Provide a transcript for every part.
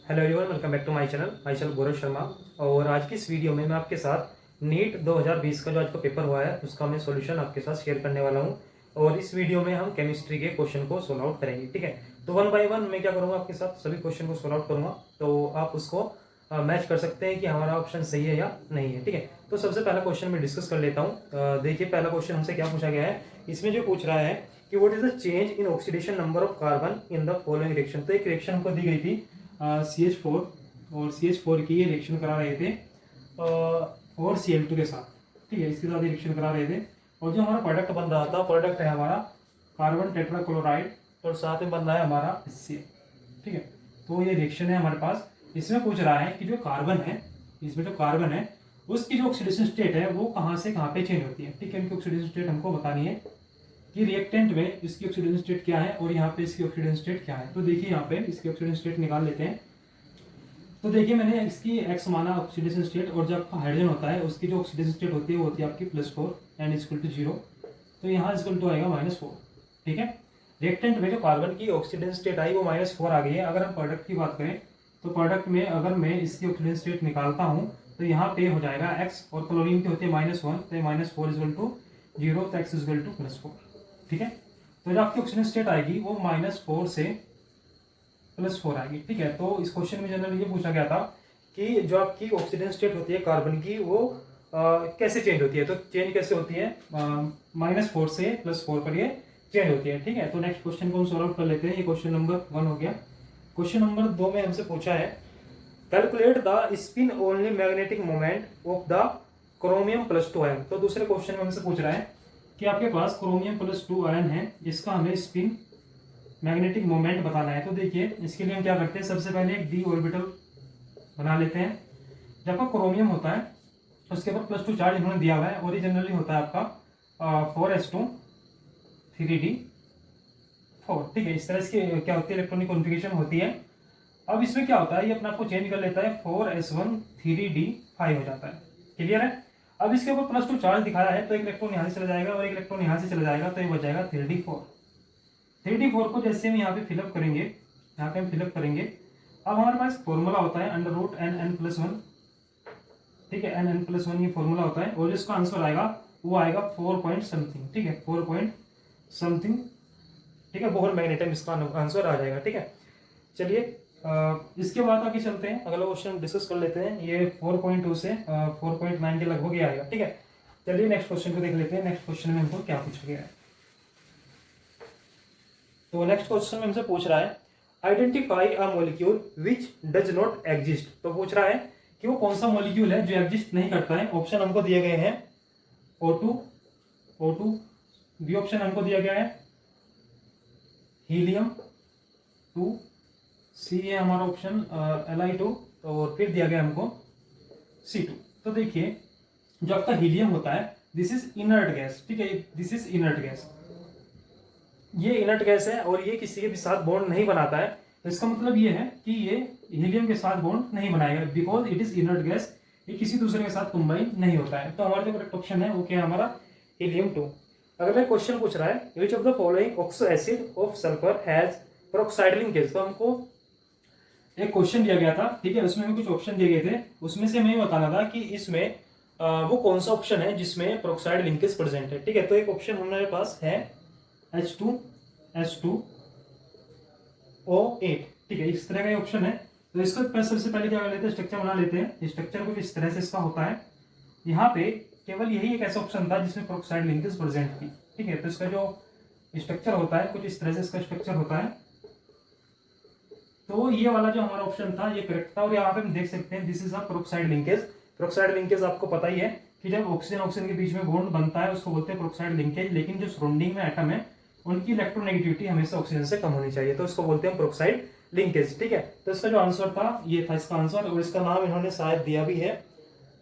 Hello everyone, welcome back to my channel Gaurav Sharma. और आज की इस वीडियो में मैं आपके साथ नीट 2020 का जो आज का पेपर हुआ है उसका मैं सॉल्यूशन आपके साथ शेयर करने वाला हूं। और इस वीडियो में हम केमिस्ट्री के क्वेश्चन को सोल्व आउट करेंगे, ठीक है। तो वन बाय वन मैं क्या करूंगा, आपके साथ सभी क्वेश्चन को सोल्व आउट करूंगा, तो आप उसको मैच कर सकते हैं कि हमारा ऑप्शन सही है या नहीं है, ठीक है। तो सबसे पहला क्वेश्चन मैं डिस्कस कर लेता हूँ। देखिए, पहला क्वेश्चन हमसे क्या पूछा गया है। इसमें जो पूछ रहा है कि what is the change in oxidation number of carbon in the following reaction. तो एक रिएक्शन हमको दी गई थी CH4, और CH4 की ये रिएक्शन करा रहे थे और Cl2 के साथ, ठीक है। इसके साथ रिएक्शन करा रहे थे और जो हमारा प्रोडक्ट बन रहा था, प्रोडक्ट है हमारा कार्बन टेट्राक्लोराइड और साथ में बन रहा है हमारा HCl, ठीक है। तो ये रिएक्शन है हमारे पास। इसमें पूछ रहा है कि जो कार्बन है, इसमें जो कार्बन है उसकी जो ऑक्सीडेशन स्टेट है वो कहाँ से कहाँ पे चेंज होती है, ठीक है। इनकी ऑक्सीडेशन स्टेट हमको बतानी है कि रिएक्टेंट में इसकी ऑक्सीडेशन स्टेट क्या है और यहाँ पे इसकी ऑक्सीडेशन स्टेट क्या है। तो देखिए, यहाँ पे इसकी ऑक्सीडेशन स्टेट निकाल लेते हैं। तो देखिए, मैंने इसकी एक्स माना ऑक्सीडेशन स्टेट, और जब आपका हाइड्रोजन होता है उसकी जो ऑक्सीडेशन स्टेट होती है वो होती है आपकी +4 एंड इक्वल टू 0। तो यहाँ इक्वल टू आएगा -4, ठीक है। रिएक्टेंट में जो कार्बन की ऑक्सीडेशन स्टेट आई वो -4 आ गई है। अगर हम प्रोडक्ट की बात करें तो प्रोडक्ट में अगर मैं इसकी ऑक्सीडेशन स्टेट निकालता हूँ तो यहाँ पे हो जाएगा x, और क्लोरीन की होती है -1, तो -4 इक्वल टू 0, तो x इक्वल टू +4, ठीक है। तो जो आपकी ऑक्सीडेशन स्टेट आएगी वो -4 से +4 आएगी, ठीक है। तो इस क्वेश्चन में जनरली ये पूछा गया था कि जो आपकी ऑक्सीडेशन स्टेट होती है कार्बन की वो कैसे चेंज होती है। तो चेंज कैसे होती है, -4 से +4 पर ये चेंज होती है, ठीक है। तो नेक्स्ट क्वेश्चन को हम सॉल्व कर लेते हैं। ये क्वेश्चन नंबर 1 हो गया। क्वेश्चन नंबर 2 में हमसे पूछा है calculate the spin only magnetic moment of the chromium +2 ion. तो दूसरे क्वेश्चन में हमसे पूछ रहा है कि आपके पास क्रोमियम +2 आयन है, इसका हमें स्पिन मैग्नेटिक मोमेंट बताना है। तो देखिए, इसके लिए हम क्या करते हैं, सबसे पहले एक d ऑर्बिटल बना लेते हैं। जब आपका क्रोमियम होता है उसके ऊपर +2 चार्ज इन्होंने दिया हुआ है, और ये जनरली होता है आपका 4s2 3d4, ठीक है। इस तरह से क्या होती है, इलेक्ट्रॉनिक कॉन्फ़िगरेशन होती है। अब इसमें क्या होता है, ये अपने आप को चेंज कर लेता है, 4s1 3d5 हो जाता है, क्लियर है। अब इसके ऊपर +2 चार्ज दिखाया है, तो एक इलेक्ट्रॉन यहाँ से चला जाएगा और एक इलेक्ट्रॉन यहाँ से चला जाएगा, तो ये बच जाएगा 3d4। 3d4 को जैसे हम यहाँ पे फिलअप करेंगे, यहाँ पे हम फिलअप करेंगे। अब हमारे पास फॉर्मूला होता है √n+1, ठीक है। n+1 ये फॉर्मूला होता है, और जिसका आंसर आएगा वो आएगा 4 पॉइंट समथिंग, ठीक है, 4 पॉइंट समथिंग, ठीक है। बोहर मैग्नेटम इसका आंसर आ जाएगा, ठीक है। चलिए, इसके बाद आगे चलते हैं, अगला क्वेश्चन डिस्कस कर लेते हैं। ये 4.2 से 4.9 के लगभग ही आएगा, ठीक है। चलिए नेक्स्ट क्वेश्चन को देख लेते हैं। नेक्स्ट क्वेश्चन में हमको क्या पूछा गया है। तो नेक्स्ट क्वेश्चन में हमसे पूछ रहा है identify a molecule which does not exist. तो पूछ रहा है कि वो कौन सा मॉलिक्यूल है जो एग्जिस्ट नहीं करता है। ऑप्शन हमको दिए गए हैं O2, बी ऑप्शन हमको दिया गया है हीलियम 2, सी है हमारा ऑप्शन Li2, और फिर दिया गया हमको C2। तो देखिए, जो आपका हीलियम होता है दिस इज इनर्ट गैस, ठीक है, दिस इज इनर्ट गैस, ये इनर्ट गैस है और ये किसी के भी साथ बॉन्ड नहीं बनाता है। तो इसका मतलब ये है कि ये हीलियम के साथ बॉन्ड नहीं बनाएगा, because it is inert gas, ये किसी दूसरे के साथ कंबाइन नहीं होता है। तो हमारा जो करेक्ट ऑप्शन है वो क्या है, हमारा हीलियम 2। अगला क्वेश्चन पूछ रहा है विच of the following oxo acid of sulphur has peroxide linkage. तो हमको एक क्वेश्चन दिया गया था, ठीक है, उसमें हमें कुछ ऑप्शन दिए गए थे, उसमें से हमें बताना था कि इसमें वो कौन सा ऑप्शन है जिसमें पेरोक्साइड लिंकेज प्रेजेंट है, ठीक है। तो एक ऑप्शन हमारे पास है H2SO8, ठीक है, इस तरह का ऑप्शन है। तो इसको सबसे पहले क्या कर लेते हैं, स्ट्रक्चर बना लेते हैं। स्ट्रक्चर कुछ इस तरह से इसका होता है। यहाँ पे केवल यही एक ऐसा ऑप्शन था जिसमें पेरोक्साइड लिंकेज प्रेजेंट थी, ठीक है। तो इसका जो स्ट्रक्चर होता है कुछ इस तरह से इसका स्ट्रक्चर होता है। तो ये वाला जो हमारा ऑप्शन था ये करेक्ट था, और यहाँ पे हम देख सकते हैं this is a peroxide linkage. Peroxide linkage आपको पता ही है कि जब ऑक्सीजन ऑक्सीजन के बीच में बॉन्ड बनता है उसको बोलते हैं पेरोक्साइड लिंकेज, लेकिन जो सराउंडिंग में एटम है उनकी इलेक्ट्रोनेगेटिविटी हमेशा ऑक्सीजन से कम होनी चाहिए, तो इसको बोलते हैं पेरोक्साइड लिंकेज, ठीक है। तो इसका जो आंसर था ये था इसका आंसर, और इसका नाम इन्होंने शायद दिया भी है,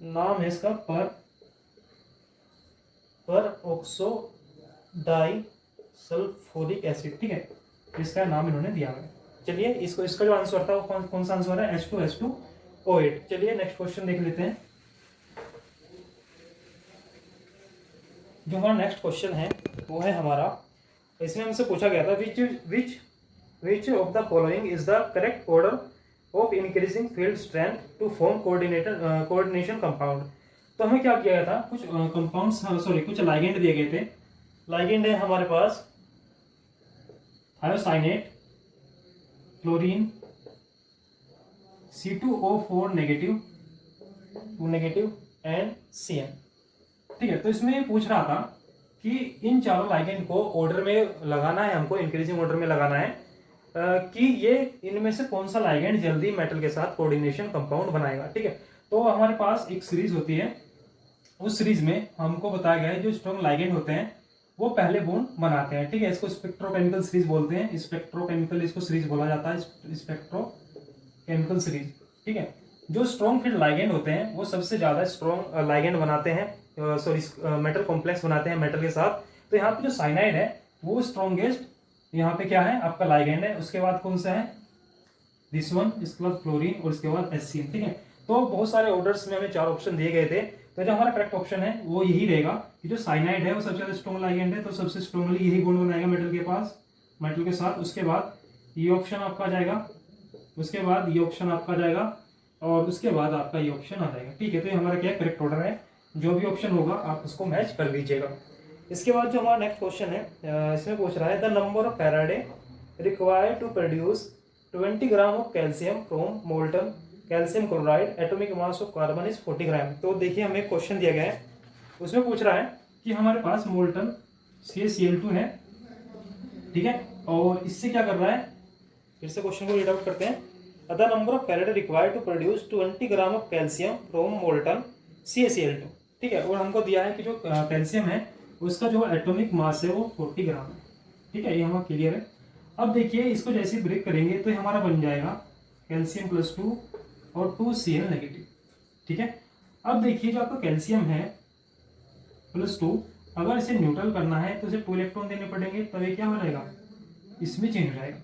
नाम है इसका पर ऑक्सो डाइसल्फोरिक एसिड, ठीक है, इसका नाम इन्होंने दिया है। चलिए, इसका जो आंसर था वो कौन सा आंसर है, H2SO8। चलिए नेक्स्ट क्वेश्चन देख लेते हैं। जो हमारा नेक्स्ट क्वेश्चन है वो है हमारा, इसमें हमसे पूछा गया था which of the following is the correct order of increasing field strength to form coordination compound. तो हमें क्या किया गया था, कुछ कंपाउंड्स सॉरी कुछ लाइगेंड दिए गए थे। लाइगेंड है हमारे पास thiocyanate, chlorine, C2O4 negative, 2 negative and CN। ठीक है, तो इसमें ये पूछ रहा था कि इन चारों लाइगेंड को ऑर्डर में लगाना है, हमको इंक्रीजिंग ऑर्डर में लगाना है कि ये इनमें से कौन सा लाइगेंड जल्दी मेटल के साथ कोऑर्डिनेशन कंपाउंड बनाएगा। ठीक है, तो हमारे पास एक सीरीज होती है, उस सीरीज में हमको बताया गया है जो स्ट्रॉन्ग लाइगेंड होते हैं वो पहले बॉन्ड बनाते हैं। ठीक है, इसको स्पेक्ट्रोकेमिकल सीरीज बोलते हैं, स्पेक्ट्रोकेमिकल इसको सीरीज बोला जाता है, स्पेक्ट्रोकेमिकल सीरीज। ठीक है, जो स्ट्रॉन्ग फील्ड लाइगेंड होते हैं वो सबसे ज्यादा स्ट्रॉन्ग लाइगेंड बनाते हैं, सॉरी मेटल कॉम्प्लेक्स बनाते हैं मेटल के साथ। तो यहाँ पे जो साइनाइड है वो स्ट्रॉन्गेस्ट यहाँ पे क्या है आपका लाइगेंड है। उसके बाद कौन सा है, दिस वन, इसके बाद क्लोरीन और इसके बाद HCl। ठीक है, तो बहुत सारे ऑर्डर्स में हमें 4 ऑप्शन दिए गए थे, तो जो हमारा करेक्ट ऑप्शन है वो यही रहेगा कि जो साइनाइड है वो सबसे ज्यादा स्ट्रॉन्ग लाइगेंड है, तो सबसे स्ट्रॉन्गली यही बॉन्ड बनाएगा मेटल के पास, मेटल के साथ। उसके बाद ये ऑप्शन आपका जाएगा, उसके बाद ये ऑप्शन आपका जाएगा और उसके बाद आपका ये ऑप्शन आ जाएगा। ठीक है, तो ये हमारा क्या करेक्ट ऑर्डर है, जो भी ऑप्शन होगा आप उसको मैच कर लीजिएगा। इसके बाद जो हमारा नेक्स्ट क्वेश्चन है इसमें पूछ रहा है the number of Faraday required to produce 20 gram of calcium from molten calcium chloride, atomic mass of carbon is 40 gram. तो देखिए हमें क्वेश्चन दिया गया है, उसमें पूछ रहा है कि हमारे पास मोल्टन CaCl2 है। ठीक है, और इससे क्या कर रहा है, फिर से क्वेश्चन को रीड आउट करते हैं। The number of Faraday required to produce 20 gram of calcium from molten CaCl2। ठीक है, और हमको दिया है कि जो कैल्शियम है उसका जो एटॉमिक मास है वो 40 ग्राम है। ठीक है, ये हमारा क्लियर है। अब देखिए इसको जैसे ब्रेक करेंगे तो हमारा बन जाएगा कैल्शियम +2 और 2Cl नेगेटिव। ठीक है, अब देखिए जो आपका कैल्शियम है +2, अगर इसे न्यूट्रल करना है तो इसे 2 इलेक्ट्रॉन देने पड़ेंगे, तब ये क्या हो जाएगा, इसमें चेंज हो जाएगा।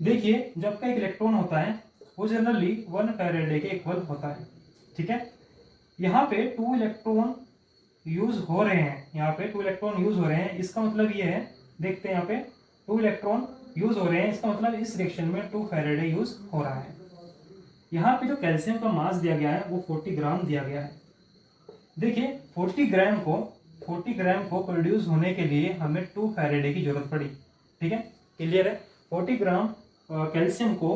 देखिए जब का एक इलेक्ट्रॉन होता है वो जनरली 1 फैराडे के इक्वल होता है। ठीक है, यहाँ पे 2 इलेक्ट्रॉन यूज हो रहे हैं, यहाँ पे 2 इलेक्ट्रॉन यूज हो रहे हैं, इसका मतलब ये है, देखते हैं यहाँ पे 2 इलेक्ट्रॉन यूज हो रहे हैं, इसका मतलब इस रिएक्शन में 2 फैराडे यूज हो रहा है। यहाँ पे जो कैल्शियम का मास दिया गया है वो 40 ग्राम दिया गया है। देखिए 40 ग्राम को प्रोड्यूस होने के लिए हमें 2 फैराडे की जरूरत पड़ी। ठीक है, क्लियर है। 40 ग्राम कैल्शियम को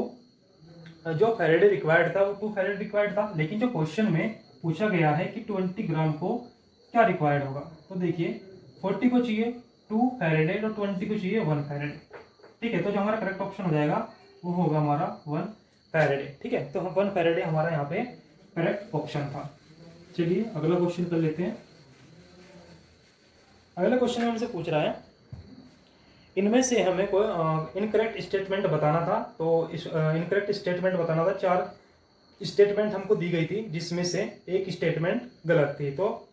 जो फैराडे रिक्वायर्ड था वो 2 फैराडे रिक्वायर्ड था, लेकिन जो क्वेश्चन में पूछा गया है कि 20 ग्राम को क्या रिक्वायर्ड होगा, तो देखिए 40 को चाहिए 2 फैराडे और 20 को चाहिए 1 फैराडे। ठीक है, तो जो हमारा करेक्ट ऑप्शन हो जाएगा वो होगा हमारा 1 फैराडे। ठीक है, तो हम 1 फैराडे हमारा यहाँ पे करेक्ट ऑप्शन था। चलिए अगला क्वेश्चन कर लेते हैं। अगला क्वेश्चन हमसे पूछ रहा है इनमें से हमें कोई इनकरेक्ट स्टेटमेंट बताना था। तो इस इनकरेक्ट स्टेटमेंट बताना था, 4 स्टेटमेंट हमको दी गई थी जिसमें से एक स्टेटमेंट गलत थी, तो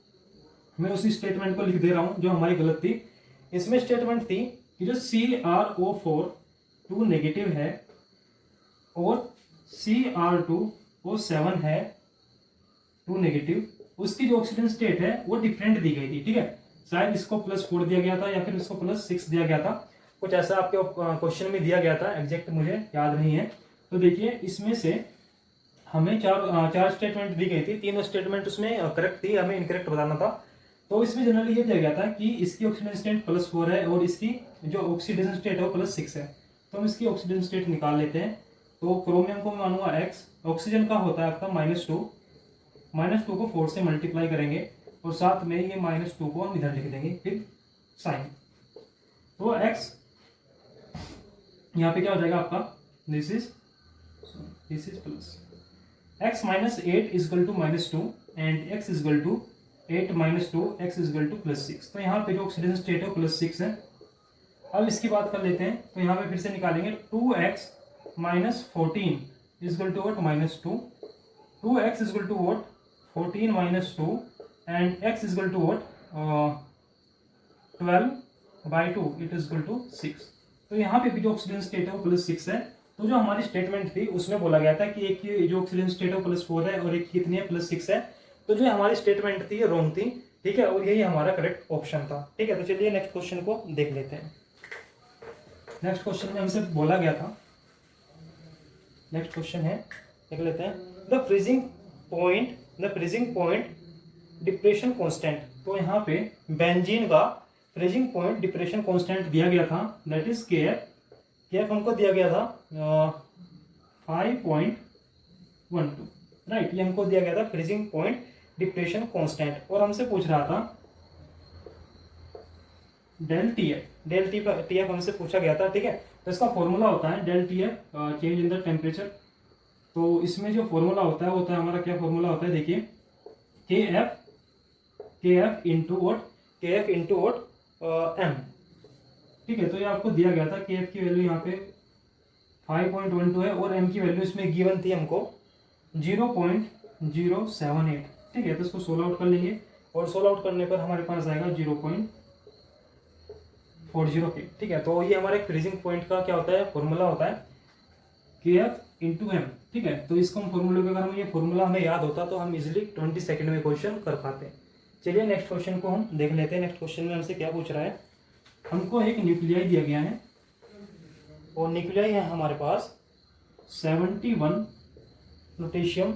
मैं उसी स्टेटमेंट को लिख दे रहा हूं जो हमारी गलत थी। इसमें स्टेटमेंट थी कि जो CrO4 2 नेगेटिव है और Cr2O7 है 2 नेगेटिव, उसकी जो ऑक्सीजन स्टेट है वो डिफरेंट दी गई थी। ठीक है, शायद इसको +4 दिया गया था या फिर इसको +6 दिया गया था, कुछ ऐसा आपके क्वेश्चन में दिया गया था, एग्जैक्ट मुझे याद नहीं है। तो देखिए इसमें से हमें चार स्टेटमेंट दी गई थी, 3 स्टेटमेंट उसमें करेक्ट थी, हमें इनकरेक्ट बताना था। तो इसमें जनरली ये दिया गया था कि इसकी ऑक्सीजन स्टेट +4 है और इसकी जो ऑक्सीडेशन स्टेट है वो +6 है। तो हम इसकी ऑक्सीजन स्टेट निकाल लेते हैं। तो क्रोमियम को मैं मानूंगा X, ऑक्सीजन का होता है आपका -2 को 4 से मल्टीप्लाई करेंगे और साथ में ये -2 को हम इधर लिख देंगे, फिर साइन। तो X यहाँ पे क्या हो जाएगा आपका, this is plus x -8 = -2 and x = 8 - 2 x = +6। तो यहाँ पे जो ऑक्सीडेशन स्टेट है +6 है। अब इसकी बात कर लेते हैं, तो यहाँ पे फिर से निकालेंगे 2x - 14 = what, -2, 2x = what, 14 - 2 and x = what, 12/2 it = 6। तो यहाँ पे भी जो ऑक्सीजन स्टेट है वो +6 है। तो जो हमारी स्टेटमेंट थी उसमें बोला गया था कि एक की जो ऑक्सीजन स्टेट है +4 है और एक कितनी है, +6 है। तो जो हमारी स्टेटमेंट थी ये रॉन्ग थी। ठीक है, और यही हमारा करेक्ट ऑप्शन था। ठीक है, तो चलिए नेक्स्ट क्वेश्चन को देख लेते हैं। नेक्स्ट क्वेश्चन में हमसे बोला गया था नेक्स्ट क्वेश्चन है, देख लेते हैं। The freezing point depression constant. तो यहाँ पे बेंजीन का फ्रीजिंग पॉइंट डिप्रेशन कांस्टेंट दिया गया था, दैट इज के एफ। के एफ हमको दिया गया था 5.12, राइट। ये हमको दिया गया था फ्रीजिंग पॉइंट डिप्रेशन कांस्टेंट, और हमसे पूछ रहा था डेल टी एफ हमसे पूछा गया था, ठीक है। तो इसका फॉर्मूला होता है del T F, change in the temperature. तो इसमें जो फॉर्मूला होता है वो होता है हमारा, क्या फॉर्मूला होता है देखिए, के एफ इंटू वोट एम, ठीक है। तो ये आपको दिया गया था, के एफ की वैल्यू यहाँ पे 5.12 है, और एम की वैल्यू इसमें गिवन थी हमको 0.078, ठीक है। तो इसको सोल्व आउट कर लेंगे, और सोल्व आउट करने पर हमारे पास आएगा 0.40 के, ठीक है। तो ये हमारे फ्रीजिंग पॉइंट का क्या होता है, फॉर्मूला होता है के एफ इंटू एम, ठीक है। तो इसको हम फॉर्मूले को, अगर हमें ये फॉर्मूला हमें याद होता तो हम इजिली 20 सेकंड में क्वेश्चन कर पाते। चलिए नेक्स्ट क्वेश्चन को हम देख लेते हैं। नेक्स्ट क्वेश्चन में हमसे क्या पूछ रहा है, हमको एक न्यूक्लियाई दिया गया है, और न्यूक्लियाई है हमारे पास 71 पोटेशियम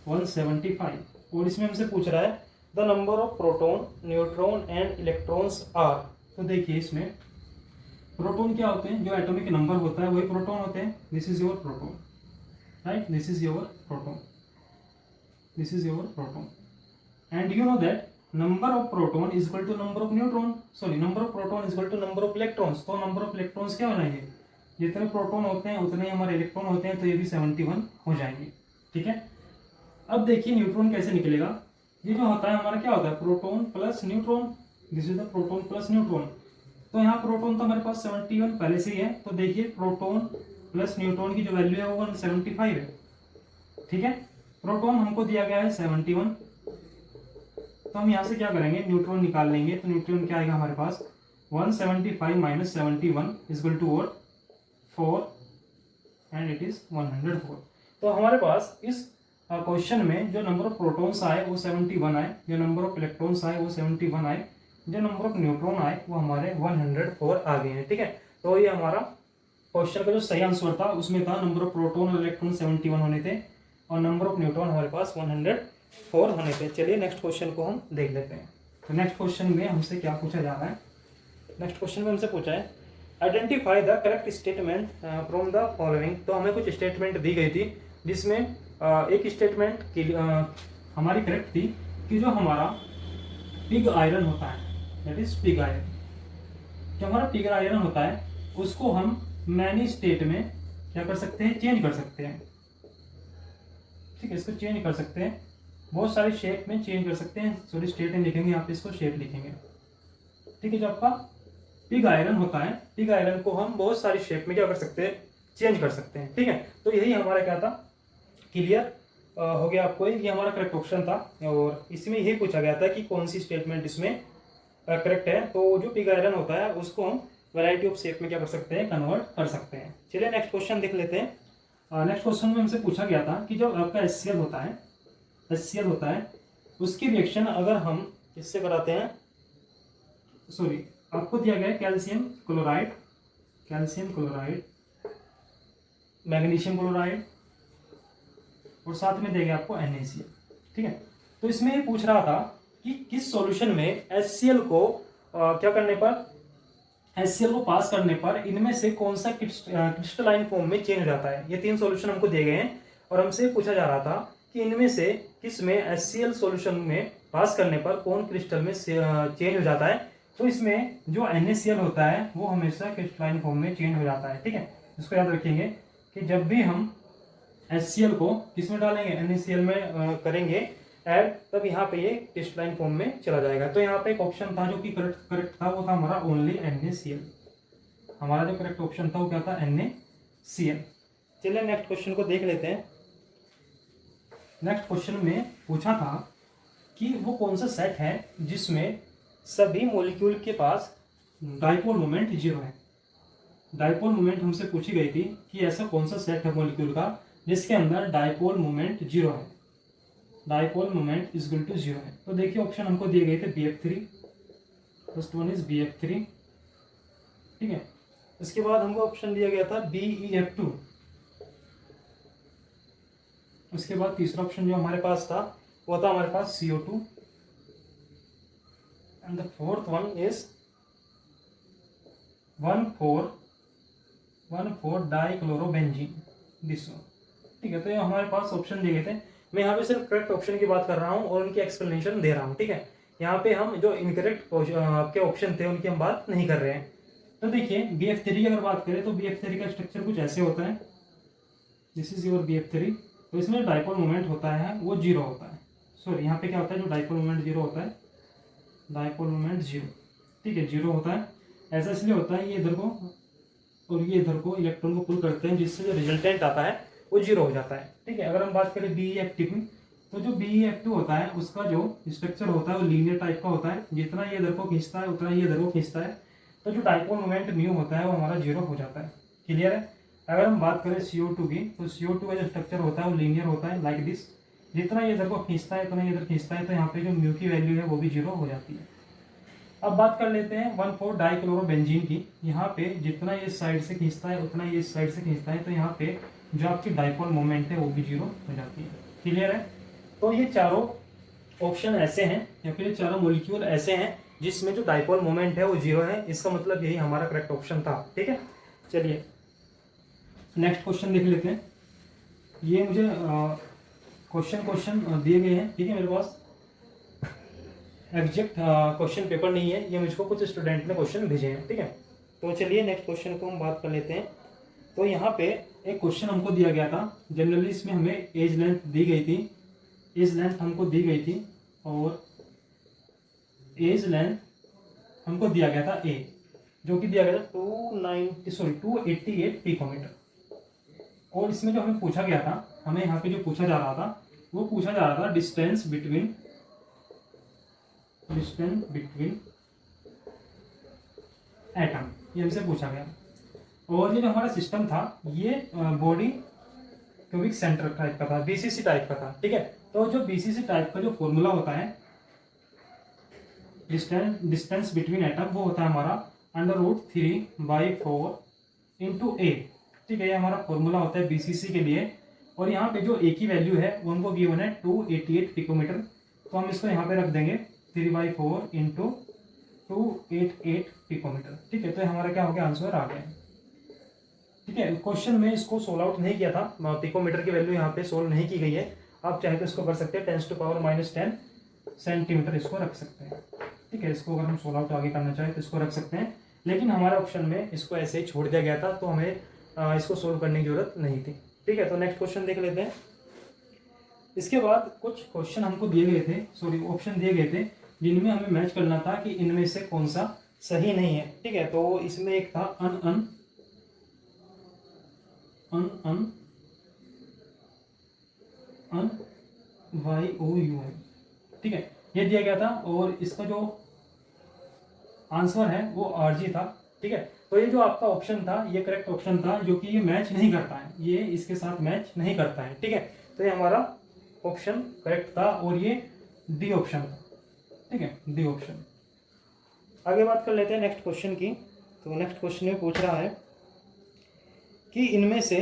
175, और इसमें हमसे पूछ रहा है the number of proton, neutron and electrons are. तो देखिए इसमें प्रोटॉन क्या होते हैं, जो एटॉमिक नंबर होता है वही प्रोटॉन होते हैं। This is your proton, right, this is your proton, this is your proton, and you know that number of proton is equal to number of neutron, sorry number of proton is equal to number of electrons. तो number of electrons क्या बनाएंगे, जितने proton होते हैं उतने ही हमारे electron होते हैं, तो ये भी 71 हो जाएंगे, ठीक है। अब देखिए न्यूट्रॉन कैसे निकलेगा, ये जो होता है हमारा क्या होता है, proton plus neutron, this is the proton plus neutron. तो यहाँ प्रोटॉन तो हमारे पास 71 पहले से ही है, तो देखिए प्रोटॉन प्लस न्यूट्रॉन की जो वैल्यू है वो 175 है, ठीक है। प्रोटॉन हमको दिया गया है 71, तो हम यहाँ से क्या करेंगे, न्यूट्रॉन निकाल लेंगे। तो न्यूट्रॉन क्या आएगा हमारे पास, 175 minus 71 equal to what, 4, and it is 104। तो हमारे पास इस क्वेश्चन में जो नंबर ऑफ प्रोटॉन्स आए वो 71 आए, जो नंबर ऑफ इलेक्ट्रॉन्स आए वो 71 आए, जो नंबर ऑफ न्यूट्रॉन आए वो हमारे 104 आ गए हैं, ठीक है। तो ये हमारा क्वेश्चन का जो सही आंसर था उसमें था नंबर ऑफ प्रोटॉन और इलेक्ट्रॉन 71 होने थे, और नंबर ऑफ न्यूट्रॉन हमारे पास 104 होने थे। चलिए नेक्स्ट क्वेश्चन को हम देख लेते हैं। तो नेक्स्ट क्वेश्चन में हमसे क्या पूछा जा रहा है, नेक्स्ट क्वेश्चन में हमसे पूछा है identify the correct statement from the following. तो हमें कुछ स्टेटमेंट दी गई थी, जिसमें एक स्टेटमेंट की हमारी करेक्ट थी कि जो हमारा पिग आयरन होता है, दैट इज पिग आयरन, जो हमारा पिग आयरन होता है उसको हम मैनी स्टेट में क्या कर सकते हैं, चेंज कर सकते हैं, ठीक है। इसको चेंज कर सकते हैं, बहुत सारे शेप में चेंज कर सकते हैं, सॉरी स्टेट में लिखेंगे, यहाँ पे इसको शेप लिखेंगे, ठीक है। जो आपका पिग आयरन होता है, पिग आयरन को हम बहुत सारी शेप में क्या कर सकते हैं, चेंज कर सकते हैं, ठीक है। तो यही हमारा क्या था, क्लियर हो गया आपको, ये हमारा करेक्ट ऑप्शन था, और इसमें यही पूछा गया था कि कौन सी स्टेटमेंट इसमें करेक्ट है। तो जो पिग आयरन होता है उसको हम वैरायटी ऑफ शेप में क्या कर सकते हैं, कन्वर्ट कर सकते हैं। चलिए नेक्स्ट क्वेश्चन देख लेते हैं। नेक्स्ट क्वेश्चन में हमसे पूछा गया था कि जो आपका HCl होता है उसकी रिएक्शन अगर हम इससे कराते हैं, सॉरी आपको दिया गया है कैल्शियम क्लोराइड, मैग्नीशियम क्लोराइड, और साथ में देंगे आपको NaCl, ठीक है। तो इसमें ये पूछ रहा था कि किस सॉल्यूशन में HCl को क्या करने पर, HCl को पास करने पर इनमें से कौन सा क्रिस्टलाइन फॉर्म में चेंज हो जाता है। ये 3 सॉल्यूशन हमको दिए गए हैं, और हमसे पूछा जा रहा था कि इनमें से किस में HCl सॉल्यूशन में पास करने पर कौन क्रिस्टल में चेंज हो जाता है। तो इसमें जो NaCl होता है वो हमेशा क्रिस्टलाइन फॉर्म में चेंज हो जाता है, ठीक है। इसको याद रखेंगे कि जब भी हम HCl को किस में डालेंगे, NaCl में करेंगे ऐड, तब यहाँ पे ये क्रिस्टलाइन फॉर्म में चला जाएगा। तो यहाँ पे एक ऑप्शन था जो कि करेक्ट था, वो था हमारा ओनली NaCl। हमारा जो करेक्ट ऑप्शन था वो क्या था, NaCl। चलिए नेक्स्ट क्वेश्चन को देख लेते हैं। नेक्स्ट क्वेश्चन में पूछा था कि वो कौन सा सेट है जिसमें सभी मॉलिक्यूल के पास डाइपोल मोमेंट 0 है। डाइपोल मोमेंट हमसे पूछी गई थी कि ऐसा कौन सा सेट है मॉलिक्यूल का जिसके अंदर डाइपोल मोमेंट 0 है, dipole moment is equal to 0 है। तो देखिए ऑप्शन हमको दिए गए थे BF3, first one is BF3, ठीक है। इसके बाद हमको ऑप्शन दिया गया था BeF2, उसके बाद तीसरा ऑप्शन जो हमारे पास था वो था हमारे पास CO2 and the fourth one is 1,4 dichlorobenzene this one. ठीक है, तो ये हमारे पास ऑप्शन दिए गए थे। मैं यहाँ पे सिर्फ करेक्ट ऑप्शन की बात कर रहा हूँ और उनकी एक्सप्लेनेशन दे रहा हूँ। ठीक है, यहाँ पे हम जो इनकरेक्ट आपके ऑप्शन थे उनकी हम बात नहीं कर रहे हैं। तो देखिए BF3 की अगर बात करें तो BF3 का स्ट्रक्चर कुछ ऐसे होता है, दिस इज योर BF3। तो इसमें डाइपोल मोमेंट होता है वो 0 होता है। सॉरी, यहाँ पे क्या होता है, जो डाइपोल मोमेंट 0 होता है, डाइपोल मोमेंट 0, ठीक है, 0 होता है। ऐसा इसलिए होता है, ये इधर को और ये इधर को इलेक्ट्रॉन को पुल करते हैं, जिससे जो रिजल्टेंट आता है वो 0 हो जाता है। ठीक है, अगर हम बात करें BE की, तो जो BE होता है उसका जो स्ट्रक्चर होता है वो लीनियर टाइप का होता है, जितना ये इधर को खींचता है उतना ये इधर को खींचता है, तो जो डाइपोल मोमेंट म्यू होता है वो हमारा 0 हो जाता है। क्लियर है। अगर हम बात करें CO2 की, तो CO2 का जो स्ट्रक्चर होता है वो लीनियर होता है, लाइक दिस, जितना ये इधर को खींचता है उतना ये इधर खींचता है, तो यहाँ पे जो म्यू की वैल्यू है वो भी 0 हो जाती है। अब बात कर लेते हैं 1,4 डाइक्लोरोबेंजीन की। यहाँ पे जितना ये साइड से खींचता है उतना ये साइड से खींचता है, तो यहाँ पे जो आपकी डाइपोल मोमेंट है वो भी 0 हो जाती है। क्लियर है। तो ये चारों ऑप्शन ऐसे हैं या फिर ये चारों मॉलिक्यूल ऐसे हैं जिसमें जो डाइपोल मोमेंट है वो 0 है। इसका मतलब यही हमारा करेक्ट ऑप्शन था। ठीक है, चलिए नेक्स्ट क्वेश्चन देख लेते हैं। ये मुझे क्वेश्चन दिए गए हैं। ठीक है, मेरे पास एग्जैक्ट क्वेश्चन पेपर नहीं है, ये मुझको कुछ स्टूडेंट ने क्वेश्चन भेजे हैं। ठीक है, तो चलिए नेक्स्ट क्वेश्चन को हम बात कर लेते हैं। तो यहाँ पे एक क्वेश्चन हमको दिया गया था, जनरली इसमें हमें एज लेंथ दी गई थी, एज लेंथ हमको दी गई थी और एज लेंथ हमको दिया गया था A, जो कि दिया गया था 288 पिकोमीटर। और इसमें जो हमें पूछा गया था, हमें यहाँ पे जो पूछा जा रहा था वो पूछा जा रहा था डिस्टेंस बिटवीन एटम, ये हमसे पूछा गया। और ये जो हमारा सिस्टम था ये बॉडी क्यूबिक सेंटर टाइप का था, BCC टाइप का था। ठीक है, तो जो BCC टाइप का जो फॉर्मूला होता है डिस्टेंस बिटवीन एटम, वो होता है हमारा √3/4 × A। ठीक है, ये हमारा फॉर्मूला होता है BCC के लिए। और यहाँ पे जो A की वैल्यू है वो हमको गिवन है 288 पिकोमीटर, तो हम इसको यहाँ पे रख देंगे 3/4 × 288 पिकोमीटर। ठीक है, तो हमारा क्या हो गया, आंसर आ गया। ठीक है, क्वेश्चन में इसको सोल्व आउट नहीं किया था, पिकोमीटर की वैल्यू यहाँ पे सोल्व नहीं की गई है। आप चाहे तो इसको कर सकते हैं 10⁻⁻10 सेंटीमीटर इसको रख सकते हैं। ठीक है, इसको अगर हम सोल्व आउट आगे करना चाहें तो इसको रख सकते हैं, लेकिन हमारे ऑप्शन में इसको ऐसे ही छोड़ दिया गया था, तो हमें इसको सोल्व करने की जरूरत नहीं थी। ठीक है, तो नेक्स्ट क्वेश्चन देख लेते हैं। इसके बाद कुछ क्वेश्चन हमको दिए गए थे, सॉरी ऑप्शन दिए गए थे, जिनमें हमें मैच करना था कि इनमें से कौन सा सही नहीं है। ठीक है, तो इसमें एक था अन YOU। ठीक है, ये दिया गया था और इसका जो आंसर है वो RG था। ठीक है, तो ये जो आपका ऑप्शन था ये करेक्ट ऑप्शन था, जो कि ये मैच नहीं करता है, ये इसके साथ मैच नहीं करता है। ठीक है, तो ये हमारा ऑप्शन करेक्ट था और ये D ऑप्शन था। ठीक है, D ऑप्शन। आगे बात कर लेते हैं नेक्स्ट क्वेश्चन की। तो नेक्स्ट क्वेश्चन में पूछ रहा है कि इनमें से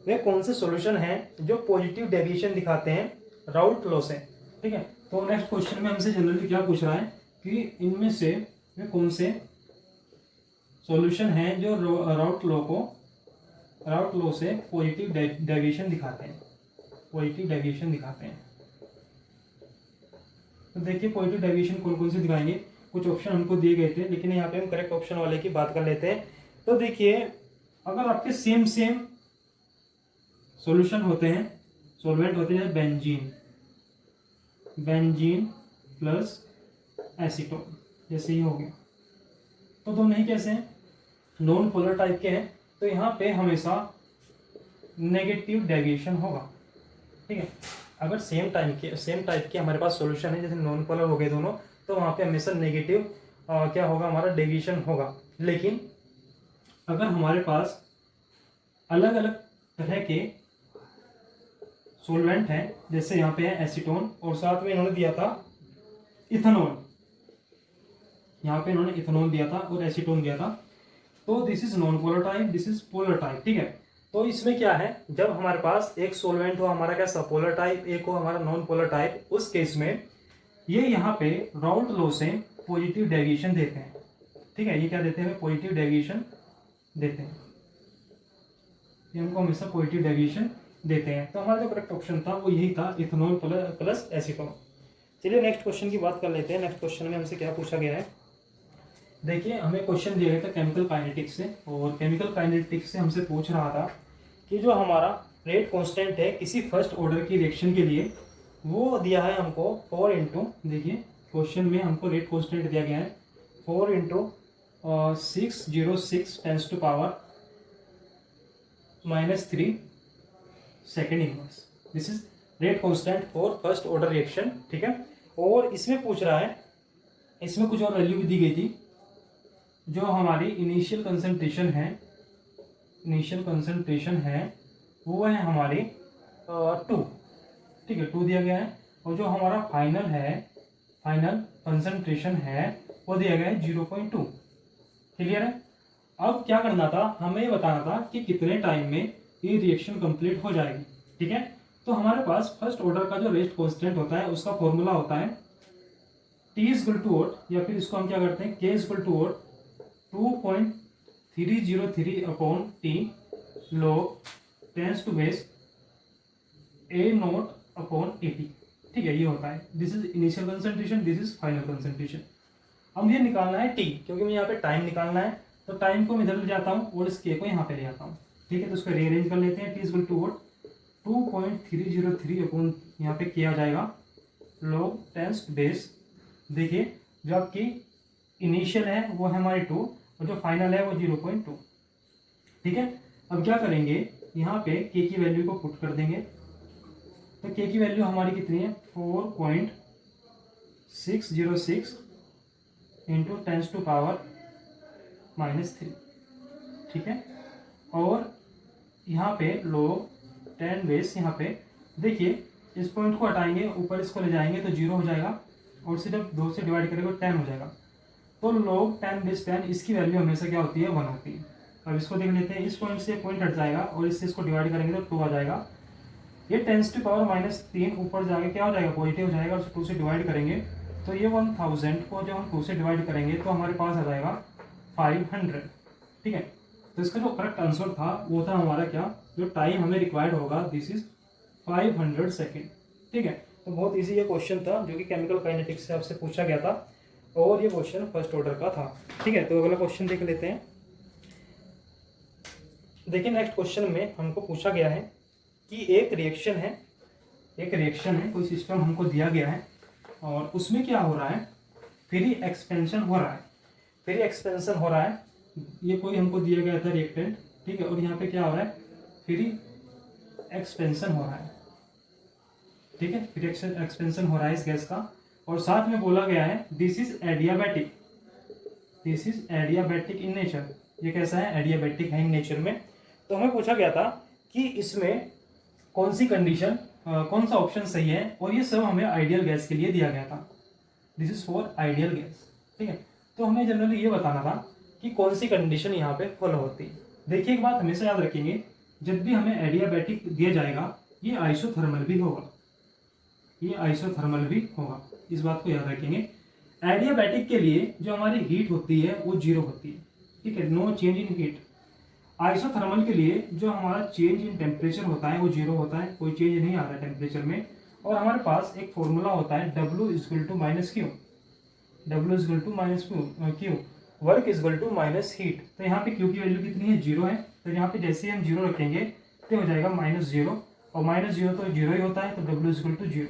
वे कौन से सॉल्यूशन हैं जो पॉजिटिव डेविएशन दिखाते हैं राउल्ट लॉ से। ठीक है, तो नेक्स्ट क्वेश्चन में हमसे जनरली क्या पूछ रहा है कि इनमें से वे कौन से सॉल्यूशन हैं जो राउल्ट लॉ से पॉजिटिव डेविएशन दिखाते हैं, पॉजिटिव डेविएशन दिखाते हैं। तो देखिए पॉजिटिव डेविएशन कौन कौन से दिखाएंगे, कुछ ऑप्शन हमको दिए गए थे, लेकिन यहाँ पे हम करेक्ट ऑप्शन वाले की बात कर लेते हैं। तो देखिए अगर आपके सेम सॉल्यूशन होते हैं, सॉल्वेंट होते हैं बेंजीन प्लस एसीटोन, जैसे ही हो गया, तो दोनों ही कैसे हैं, नॉन पोलर टाइप के हैं, तो यहाँ पे हमेशा नेगेटिव डेविएशन होगा। ठीक है, अगर सेम टाइप के हमारे पास सॉल्यूशन है, जैसे नॉन पोलर हो गए दोनों, तो वहाँ पे हमेशा नेगेटिव क्या होगा, हमारा डेविएशन होगा। लेकिन अगर हमारे पास अलग अलग तरह के सॉल्वेंट हैं, जैसे यहाँ पे है एसीटोन और साथ में इन्होंने दिया था इथेनॉल, यहाँ पे इन्होंने इथेनॉल दिया था और एसीटोन दिया था, तो this is non polar type, this is polar type. ठीक है, तो इसमें क्या है, जब हमारे पास एक सोलवेंट हो हमारा क्या पोलर टाइप, एक हो हमारा नॉन पोलर टाइप, उस केस में ये यहाँ पे राउल्ट लॉ से पॉजिटिव डेविएशन देते हैं। ठीक है, ये क्या देते हैं, पॉजिटिव डेविएशन देते हैं, ये हमको हमेशा पॉजिटिव डेविएशन देते हैं। तो हमारा जो करेक्ट ऑप्शन था वो यही था, इथेनॉल प्लस एसीटोन। चलिए नेक्स्ट क्वेश्चन की बात कर लेते हैं। नेक्स्ट क्वेश्चन में हमसे क्या पूछा गया है, देखिए हमें क्वेश्चन दिया गया था केमिकल काइनेटिक्स से, और केमिकल काइनेटिक्स से हमसे पूछ रहा था कि जो हमारा रेट कांस्टेंट है किसी फर्स्ट ऑर्डर की रिएक्शन के लिए, वो दिया है हमको 4 इंटू, देखिए क्वेश्चन में हमको रेट कांस्टेंट दिया गया है 4 into 606 tens to power -3 second inverse. This is rate constant for first order reaction. ठीक है, और इसमें पूछ रहा है, इसमें कुछ और वैल्यू भी दी गई थी, जो हमारी इनिशियल कंसंट्रेशन है वो है हमारी 2। ठीक है, 2 दिया गया है, और जो हमारा फाइनल कंसंट्रेशन है वो दिया गया है 0.2। क्लियर है। अब क्या करना था, हमें ये बताना था कि कितने टाइम में ये रिएक्शन कंप्लीट हो जाएगी। ठीक है, तो हमारे पास फर्स्ट ऑर्डर का जो रेट कांस्टेंट होता है उसका फॉर्मूला होता है T इक्वल टू वॉट, या फिर इसको हम क्या करते हैं K equal to what 2.303 upon T log 10 to base A0 upon 80। ठीक है, ये होता है, this is initial concentration, this is final concentration. अब ये निकालना है T, क्योंकि मुझे यहाँ पे टाइम निकालना है, तो टाइम को मैं इधर ले जाता हूँ और इस K को यहाँ पे ले आता हूँ। ठीक है, तो उसको रीअरेंज कर लेते हैं। T equal to what 2.303 upon यहाँ पे K आ जाएगा log 10 to base। देखिए जो आपकी इनिशियल है वो है हमारी 2, और जो फाइनल है वो 0.2। ठीक है, अब क्या करेंगे, यहाँ पे K की वैल्यू को पुट कर देंगे, तो K की वैल्यू हमारी कितनी है 4.606 इंटू 10 टू पावर -3। ठीक है, और यहाँ पे log 10 बेस, यहाँ पे देखिए इस पॉइंट को हटाएंगे, ऊपर इसको ले जाएंगे तो 0 हो जाएगा, और सिर्फ 2 से डिवाइड करेंगे तो 10 हो जाएगा। तो log 10 बेस 10 इसकी वैल्यू हमेशा क्या होती है 1 होती है। अब इसको देख लेते हैं, इस पॉइंट से पॉइंट हट जाएगा और इससे इसको डिवाइड करेंगे तो 2 आ जाएगा। ये 10 टू पावर -3 ऊपर जाके क्या हो जाएगा, पॉजिटिव हो जाएगा, और 2 से डिवाइड करेंगे तो ये 1000 को जब हम 2 से डिवाइड करेंगे तो हमारे पास आ जाएगा 500। ठीक है, तो इसका जो करेक्ट आंसर था वो था हमारा क्या, जो टाइम हमें रिक्वायर्ड होगा दिस इज 500 सेकेंड। ठीक है, तो बहुत ईजी ये क्वेश्चन था जो कि केमिकल काइनेटिक्स से आपसे पूछा गया था, और ये क्वेश्चन फर्स्ट ऑर्डर का था। ठीक है, तो अगला क्वेश्चन देख लेते हैं। देखिए नेक्स्ट क्वेश्चन में हमको पूछा गया है कि एक रिएक्शन है, कोई सिस्टम हमको दिया गया है, और उसमें क्या हो रहा है, फ्री एक्सपेंशन हो रहा है। ये कोई हमको दिया गया था रिएक्टेंट। ठीक है, और यहाँ पे क्या हो रहा है, फ्री एक्सपेंशन हो रहा है। ठीक है, फ्री एक्सपेंशन हो रहा है इस गैस का, और साथ में बोला गया है this is adiabatic in nature. ये कैसा है, एडियाबैटिक है इन नेचर में। तो हमें पूछा गया था कि इसमें कौन सी कंडीशन, कौन सा ऑप्शन सही है, और ये सब हमें आइडियल गैस के लिए दिया गया था। This is for ideal gas. ठीक है, तो हमें जनरली ये बताना था कि कौन सी कंडीशन यहाँ पे फॉलो होती है। देखिए एक बात हमेशा याद रखेंगे, जब भी हमें एडियाबैटिक दिया जाएगा ये आइसोथर्मल भी होगा, इस बात को याद रखेंगे। एडियाबैटिक के लिए जो हमारी हीट होती है वो 0 होती है। ठीक है, no change in heat. Isothermal के लिए जो हमारा चेंज इन टेम्परेचर होता है वो 0 होता है, कोई चेंज नहीं आता है टेम्परेचर में। और हमारे पास एक फॉर्मूला होता है W = Q, वर्क = हीट। तो यहाँ पे Q की वैल्यू कितनी है, 0 है, तो यहाँ पे जैसे हम 0 रखेंगे तो हो जाएगा -0, और -0 तो 0 ही होता है, तो W = 0।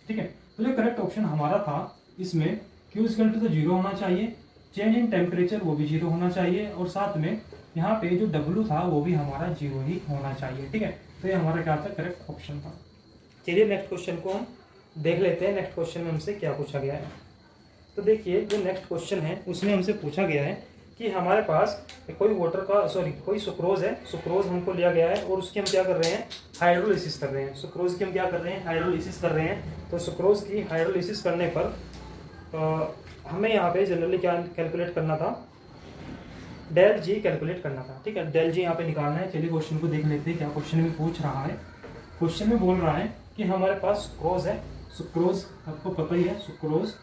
ठीक है, तो जो करेक्ट ऑप्शन हमारा था इसमें Q = तो 0 होना चाहिए, चेंज इन टेम्परेचर वो भी 0 होना चाहिए, और साथ में यहाँ पे जो W था वो भी हमारा 0 ही होना चाहिए। ठीक है, तो ये हमारा क्या था, करेक्ट ऑप्शन था। चलिए नेक्स्ट क्वेश्चन को हम देख लेते हैं। नेक्स्ट क्वेश्चन में हमसे क्या पूछा गया है, तो देखिए जो नेक्स्ट क्वेश्चन है उसमें हमसे पूछा गया है कि हमारे पास कोई सुक्रोज है, सुक्रोज हमको लिया गया है, और उसकी हम क्या कर रहे हैं, हाइड्रोलिसिस कर रहे हैं। सुक्रोज की हम क्या कर रहे हैं, हाइड्रोलिसिस कर रहे हैं। तो सुक्रोज की हाइड्रोलिसिस करने पर हमें यहाँ पे जनरली क्या कैलकुलेट करना था, डेल जी कैलकुलेट करना था। ठीक है, डेल जी यहाँ पे निकालना है। चलिए क्वेश्चन को देख लेते हैं क्या क्वेश्चन में पूछ रहा है। क्वेश्चन में बोल रहा है कि हमारे पास सुक्रोज है। सुक्रोज आपको पता ही है, सुक्रोज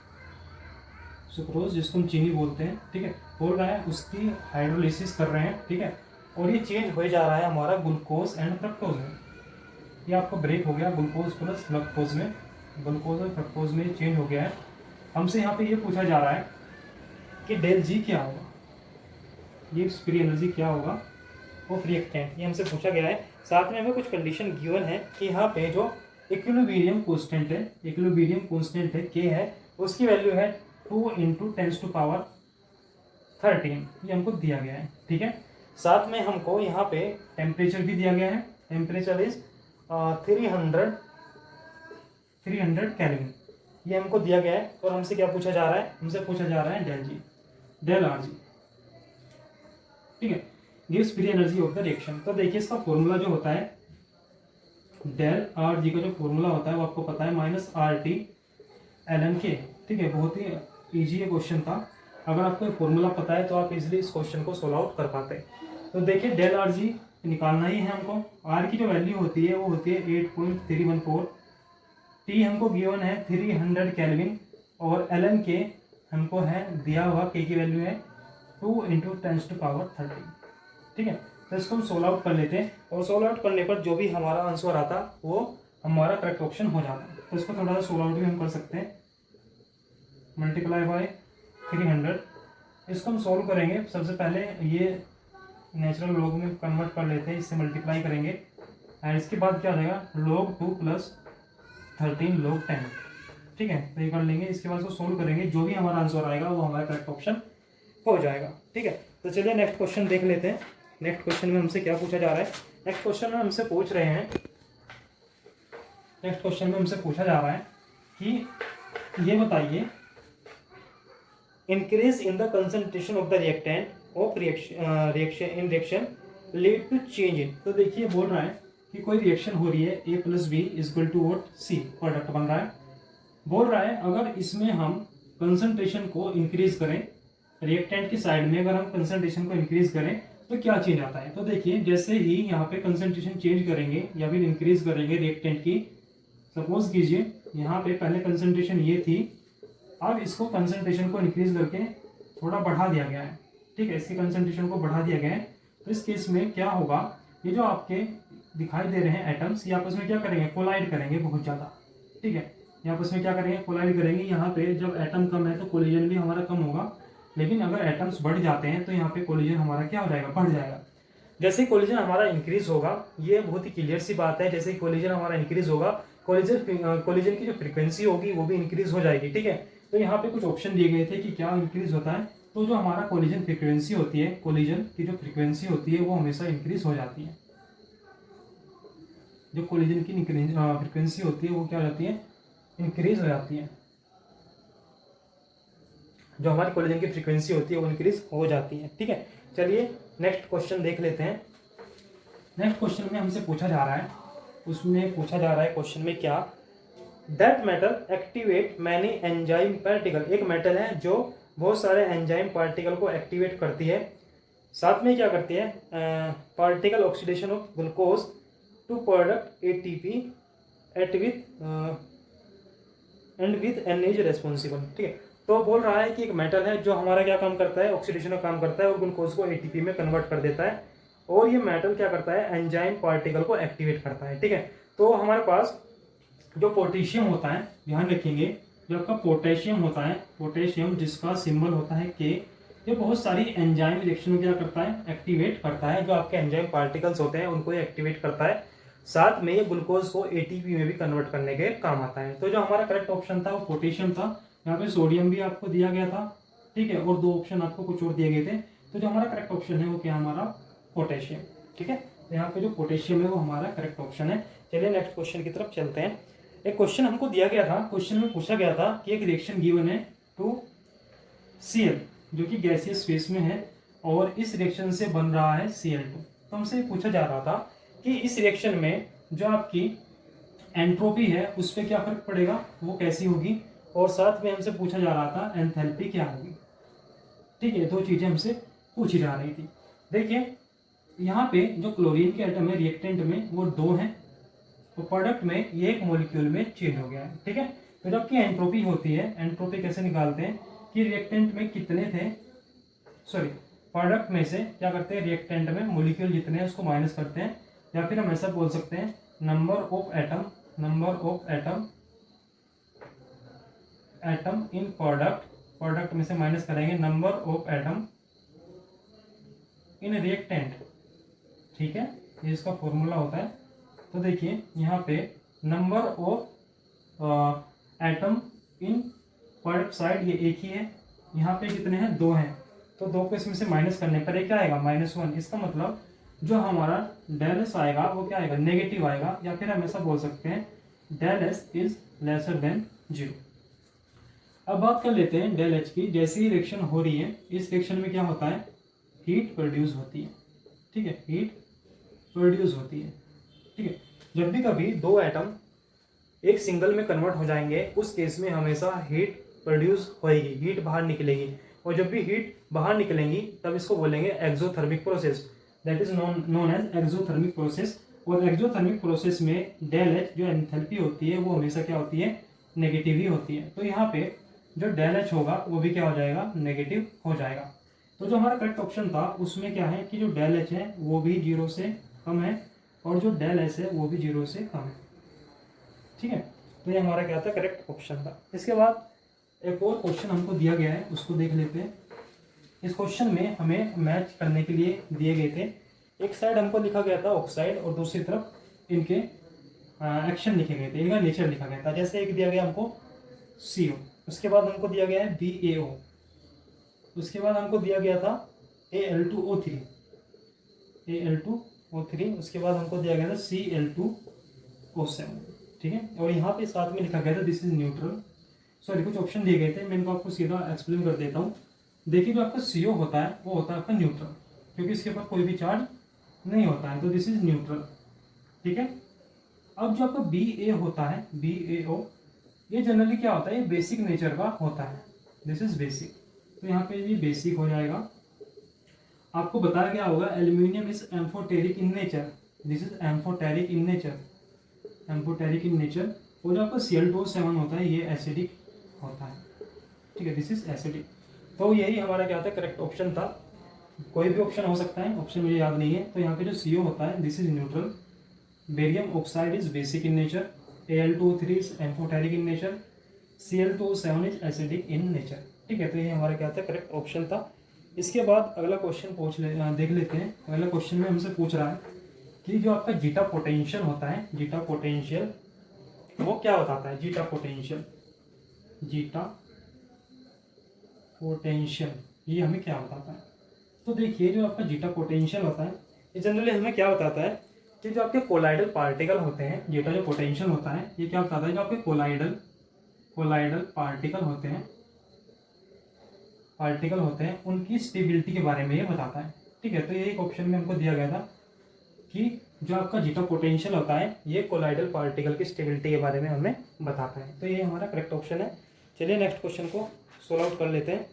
जिसको हम चीनी बोलते हैं। ठीक है, बोल रहा है उसकी हाइड्रोलिसिस कर रहे हैं। ठीक है, और ये चेंज हो जा रहा है हमारा ग्लूकोज एंड फ्रक्टोज में। ये आपको ब्रेक हो गया ग्लूकोज प्लस फ्रक्टोज में, ग्लूकोज और फ्रक्टोज में चेंज हो गया है। हमसे यहाँ पे ये पूछा जा रहा है कि डेल जी क्या होगा, ये फ्री एनर्जी क्या होगा ऑफ रिएक्टेंट, ये हमसे पूछा गया है। साथ में हमें कुछ कंडीशन गिवन है कि यहाँ पे जो इक्विलिब्रियम कांस्टेंट है, इक्विलिब्रियम कांस्टेंट है के है, उसकी वैल्यू है 2 × 10⁻13, ये हमको दिया गया है। ठीक है, साथ में हमको यहाँ पे टेम्परेचर भी दिया गया है। टेम्परेचर इज 300 केल्विन, ये हमको दिया गया है। और हमसे क्या पूछा जा रहा है, हमसे पूछा जा रहा है डेल जी, डेल आर जी। ठीक है, gives free energy of the reaction. तो देखिए इसका फॉर्मूला जो होता है, डेल आर जी का जो फॉर्मूला होता है वो आपको पता है -RT ln K। ठीक है, बहुत ही इजी ये क्वेश्चन था। अगर आपको फॉर्मूला पता है तो आप इजीली इस क्वेश्चन को सोल्व आउट कर पाते हैं। तो देखिए डेल आर जी निकालना ही है हमको। आर की जो वैल्यू होती है वो होती है 8.314, टी हमको गिवन है 300 केल्विन, और ln K हमको है दिया हुआ, K की वैल्यू है 2 × 10⁻13। ठीक है, तो इसको हम सोल्व आउट कर लेते हैं, और सोल्व आउट करने पर जो भी हमारा आंसर आता वो हमारा करेक्ट ऑप्शन हो जाता है। तो इसको थोड़ा सा सोल्व आउट भी हम कर सकते हैं, मल्टीप्लाई बाय 300। इसको हम सोल्व करेंगे। सबसे पहले ये नेचुरल लॉग में कन्वर्ट कर लेते हैं, इससे मल्टीप्लाई करेंगे, और इसके बाद क्या आ जाएगा log 2 + 13 log 10। ठीक है, तो ये कर लेंगे। इसके बाद इसको सोल्व करेंगे, जो भी हमारा आंसर आएगा वो हमारा करेक्ट ऑप्शन हो जाएगा। ठीक है, तो चलिए नेक्स्ट क्वेश्चन देख लेते हैं। नेक्स्ट क्वेश्चन में हमसे क्या पूछा जा रहा है। नेक्स्ट क्वेश्चन में हमसे पूछ रहे हैं, नेक्स्ट क्वेश्चन में हमसे पूछा जा रहा है कि ये बताइए, increase in the concentration of the reactant of reaction lead to change in. तो देखिए बोल रहा है कि कोई रिएक्शन हो रही है, A + B = C, प्रोडक्ट बन रहा है। बोल रहा है अगर इसमें हम कंसंट्रेशन को इंक्रीज करें, रिएक्टेंट की साइड में अगर हम कंसंट्रेशन को इंक्रीज करें तो क्या चेंज आता है। तो देखिए जैसे ही यहाँ पे कंसंट्रेशन चेंज करेंगे या फिर इंक्रीज करेंगे रिएक्टेंट की, सपोज कीजिए यहाँ पे पहले कंसंट्रेशन ये थी, अब इसको कंसंट्रेशन को इंक्रीज करके थोड़ा बढ़ा दिया गया है। ठीक है, इसके कंसंट्रेशन को बढ़ा दिया गया है। तो इस केस में क्या होगा, ये जो आपके दिखाई दे रहे हैं एटम्स, ये आपस में क्या करेंगे, कोलाइड करेंगे बहुत ज़्यादा। ठीक है, ये आपस में क्या करेंगे, कोलाइड करेंगे। यहाँ पे जब एटम कम है तो कोलिजन भी हमारा कम होगा, लेकिन अगर एटम्स बढ़ जाते हैं तो यहाँ पे कोलिजन हमारा क्या हो जाएगा, बढ़ जाएगा। जैसे ही कोलिजन हमारा इंक्रीज होगा, ये बहुत ही क्लियर सी बात है, जैसे ही कोलिजन हमारा इंक्रीज होगा, कोलिजन की जो फ्रीक्वेंसी होगी वो भी इंक्रीज हो जाएगी। ठीक है, तो यहाँ पे कुछ ऑप्शन दिए गए थे कि क्या इंक्रीज होता है। तो जो हमारा कोलिजन फ्रीक्वेंसी होती है, कोलिजन की जो फ्रीक्वेंसी होती है वो हमेशा इंक्रीज हो जाती है। जो कोलिजन की फ्रीक्वेंसी होती है वो क्या हो जाती है, इंक्रीज हो जाती है। जो हमारी कोलिजन की फ्रीक्वेंसी होती है वो इंक्रीज हो जाती है। ठीक है, चलिए नेक्स्ट क्वेश्चन देख लेते हैं। नेक्स्ट क्वेश्चन में हमसे पूछा जा रहा है, उसमें पूछा जा रहा है क्वेश्चन में क्या, that metal activate many enzyme particle. एक मेटल है जो बहुत सारे एंजाइम पार्टिकल को एक्टिवेट करती है, साथ में क्या करती है, particle oxidation of glucose to product ATP at with an is responsible. ठीक है, तो बोल रहा है कि एक मेटल है जो हमारा क्या काम करता है, ऑक्सीडेशन का काम करता है और ग्लूकोज को ATP में कन्वर्ट कर देता है, और ये मेटल क्या करता है, एंजाइम पार्टिकल को एक्टिवेट करता है। ठीक है, तो हमारे पास जो पोटेशियम होता है, ध्यान रखेंगे, जो आपका पोटेशियम होता है, पोटेशियम जिसका सिंबल होता है K, ये बहुत सारी एंजाइम रिएक्शन को क्या करता है, एक्टिवेट करता है। जो आपके एंजाइम पार्टिकल्स होते हैं उनको एक्टिवेट करता है, साथ में ये ग्लूकोज को ATP में भी कन्वर्ट करने के काम आता है। तो जो हमारा करेक्ट ऑप्शन था वो पोटेशियम था। यहाँ पे सोडियम भी आपको दिया गया था। ठीक है, और 2 ऑप्शन आपको कुछ और दिए गए थे। तो जो हमारा करेक्ट ऑप्शन है वो क्या, हमारा पोटेशियम। ठीक है, यहाँ पे जो पोटेशियम है वो हमारा करेक्ट ऑप्शन है। चलिए नेक्स्ट क्वेश्चन की तरफ चलते हैं। एक क्वेश्चन हमको दिया गया था, क्वेश्चन में पूछा गया था कि एक रिएक्शन गिवन है 2Cl जो कि गैसियस फेस में है, और इस रिएक्शन से बन रहा है Cl2। तो हमसे पूछा जा रहा था कि इस रिएक्शन में जो आपकी एंट्रोपी है उस पर क्या फर्क पड़ेगा, वो कैसी होगी, और साथ में हमसे पूछा जा रहा था एंथैल्पी क्या होगी। ठीक है, 2 चीजें हमसे पूछी जा रही थी। देखिए यहाँ पे जो क्लोरीन के एटम है रिएक्टेंट में वो 2 हैं, तो प्रोडक्ट में ये एक मॉलिक्यूल में चेंज हो गया है। ठीक है, तो जब की एंट्रोपी होती है, एंट्रोपी कैसे निकालते हैं कि रिएक्टेंट में कितने थे, सॉरी प्रोडक्ट में से क्या करते हैं, रिएक्टेंट में मॉलिक्यूल जितने हैं उसको माइनस करते हैं, या फिर हम ऐसा बोल सकते हैं number of atom in product में से माइनस करेंगे number of atom in reactant. ठीक है, ये इसका फॉर्मूला होता है। तो देखिए यहाँ पे number of atom in product side ये एक ही है, यहाँ पे कितने हैं, 2 हैं, तो 2 को इसमें से माइनस करने पर ये क्या आएगा, -1। इसका मतलब जो हमारा डेल एस आएगा वो क्या आएगा, नेगेटिव आएगा, या फिर हम ऐसा बोल सकते हैं del S is lesser than 0। अब बात कर लेते हैं डेल एच की। जैसे ही रिएक्शन हो रही है, इस रिएक्शन में क्या होता है, हीट प्रोड्यूस होती है। ठीक है, हीट प्रोड्यूस होती है। ठीक है, जब भी कभी 2 एटम एक सिंगल में कन्वर्ट हो जाएंगे, उस केस में हमेशा हीट प्रोड्यूस होएगी, हीट बाहर निकलेगी, और जब भी हीट बाहर निकलेंगी तब इसको बोलेंगे exothermic process, that is known as exothermic process. और एक्सोथर्मिक प्रोसेस में डेल एच जो एंथैल्पी होती है वो हमेशा क्या होती है, नेगेटिव ही होती है। तो यहाँ पे जो डेल एच होगा वो भी क्या हो जाएगा, नेगेटिव हो जाएगा। तो जो हमारा करेक्ट ऑप्शन था उसमें क्या है कि जो डेल एच है वो भी 0 से कम है, और जो डेल एस है वो भी 0 से कम है। ठीक है, तो ये हमारा क्या था, करेक्ट ऑप्शन था। इसके बाद एक और क्वेश्चन हमको दिया गया है, उसको देख लेते हैं। इस क्वेश्चन में हमें मैच करने के लिए दिए गए थे, एक साइड हमको लिखा गया था ऑक्साइड और दूसरी तरफ इनके एक्शन लिखे गए थे, इनका नेचर लिखा गया था। जैसे एक दिया गया हमको CO, उसके बाद हमको दिया गया है BaO, उसके बाद हमको दिया गया था Al2O3, उसके बाद हमको दिया गया था Cl2O7। ठीक है, और यहाँ पे साथ में लिखा गया था दिस इज न्यूट्रल। सॉरी, कुछ ऑप्शन दिए गए थे, मैं इनको आपको सीधा एक्सप्लेन कर देता हूँ। देखिए जो आपका CO होता है वो होता है आपका न्यूट्रल, क्योंकि इसके ऊपर कोई भी चार्ज नहीं होता है, तो दिस इज न्यूट्रल। ठीक है, अब जो आपका BA होता है, BaO, ये जनरली क्या होता है, ये बेसिक नेचर का होता है, दिस इज बेसिक, तो यहाँ पे ये बेसिक हो जाएगा। आपको बताया गया होगा aluminium is amphoteric in nature, this is amphoteric in nature, और जो आपका Cl2O7 होता है ये एसिडिक होता है। ठीक है, दिस इज एसिडिक। तो यही हमारा क्या था, करेक्ट ऑप्शन था। कोई भी ऑप्शन हो सकता है, ऑप्शन मुझे याद नहीं है। तो यहाँ पे जो CO होता है this is neutral, barium oxide is basic in nature, Al2O3 is amphoteric in nature, Cl2O7 is acidic in nature. ठीक है, तो ये हमारा क्या था, करेक्ट ऑप्शन था। इसके बाद अगला क्वेश्चन देख लेते हैं। अगला क्वेश्चन में हमसे पूछ रहा है कि जो आपका जीटा पोटेंशियल होता है, जीटा पोटेंशियल वो क्या बताता है, जीटा पोटेंशियल ये हमें क्या बताता है। तो देखिए जो आपका जीटा पोटेंशियल होता है ये जनरली हमें क्या बताता है कि जो आपके कोलाइडल पार्टिकल होते हैं, जीटा जो पोटेंशियल होता है ये क्या बताता है, जो आपके कोलाइडल पार्टिकल होते हैं उनकी स्टेबिलिटी के बारे में ये बताता है। ठीक है, तो ये एक ऑप्शन में हमको दिया गया था कि जो आपका जीटा पोटेंशियल होता है ये कोलाइडल पार्टिकल की स्टेबिलिटी के बारे में हमें बताता है। तो ये हमारा करेक्ट ऑप्शन है। चलिए नेक्स्ट क्वेश्चन को सोल्व आउट कर लेते हैं।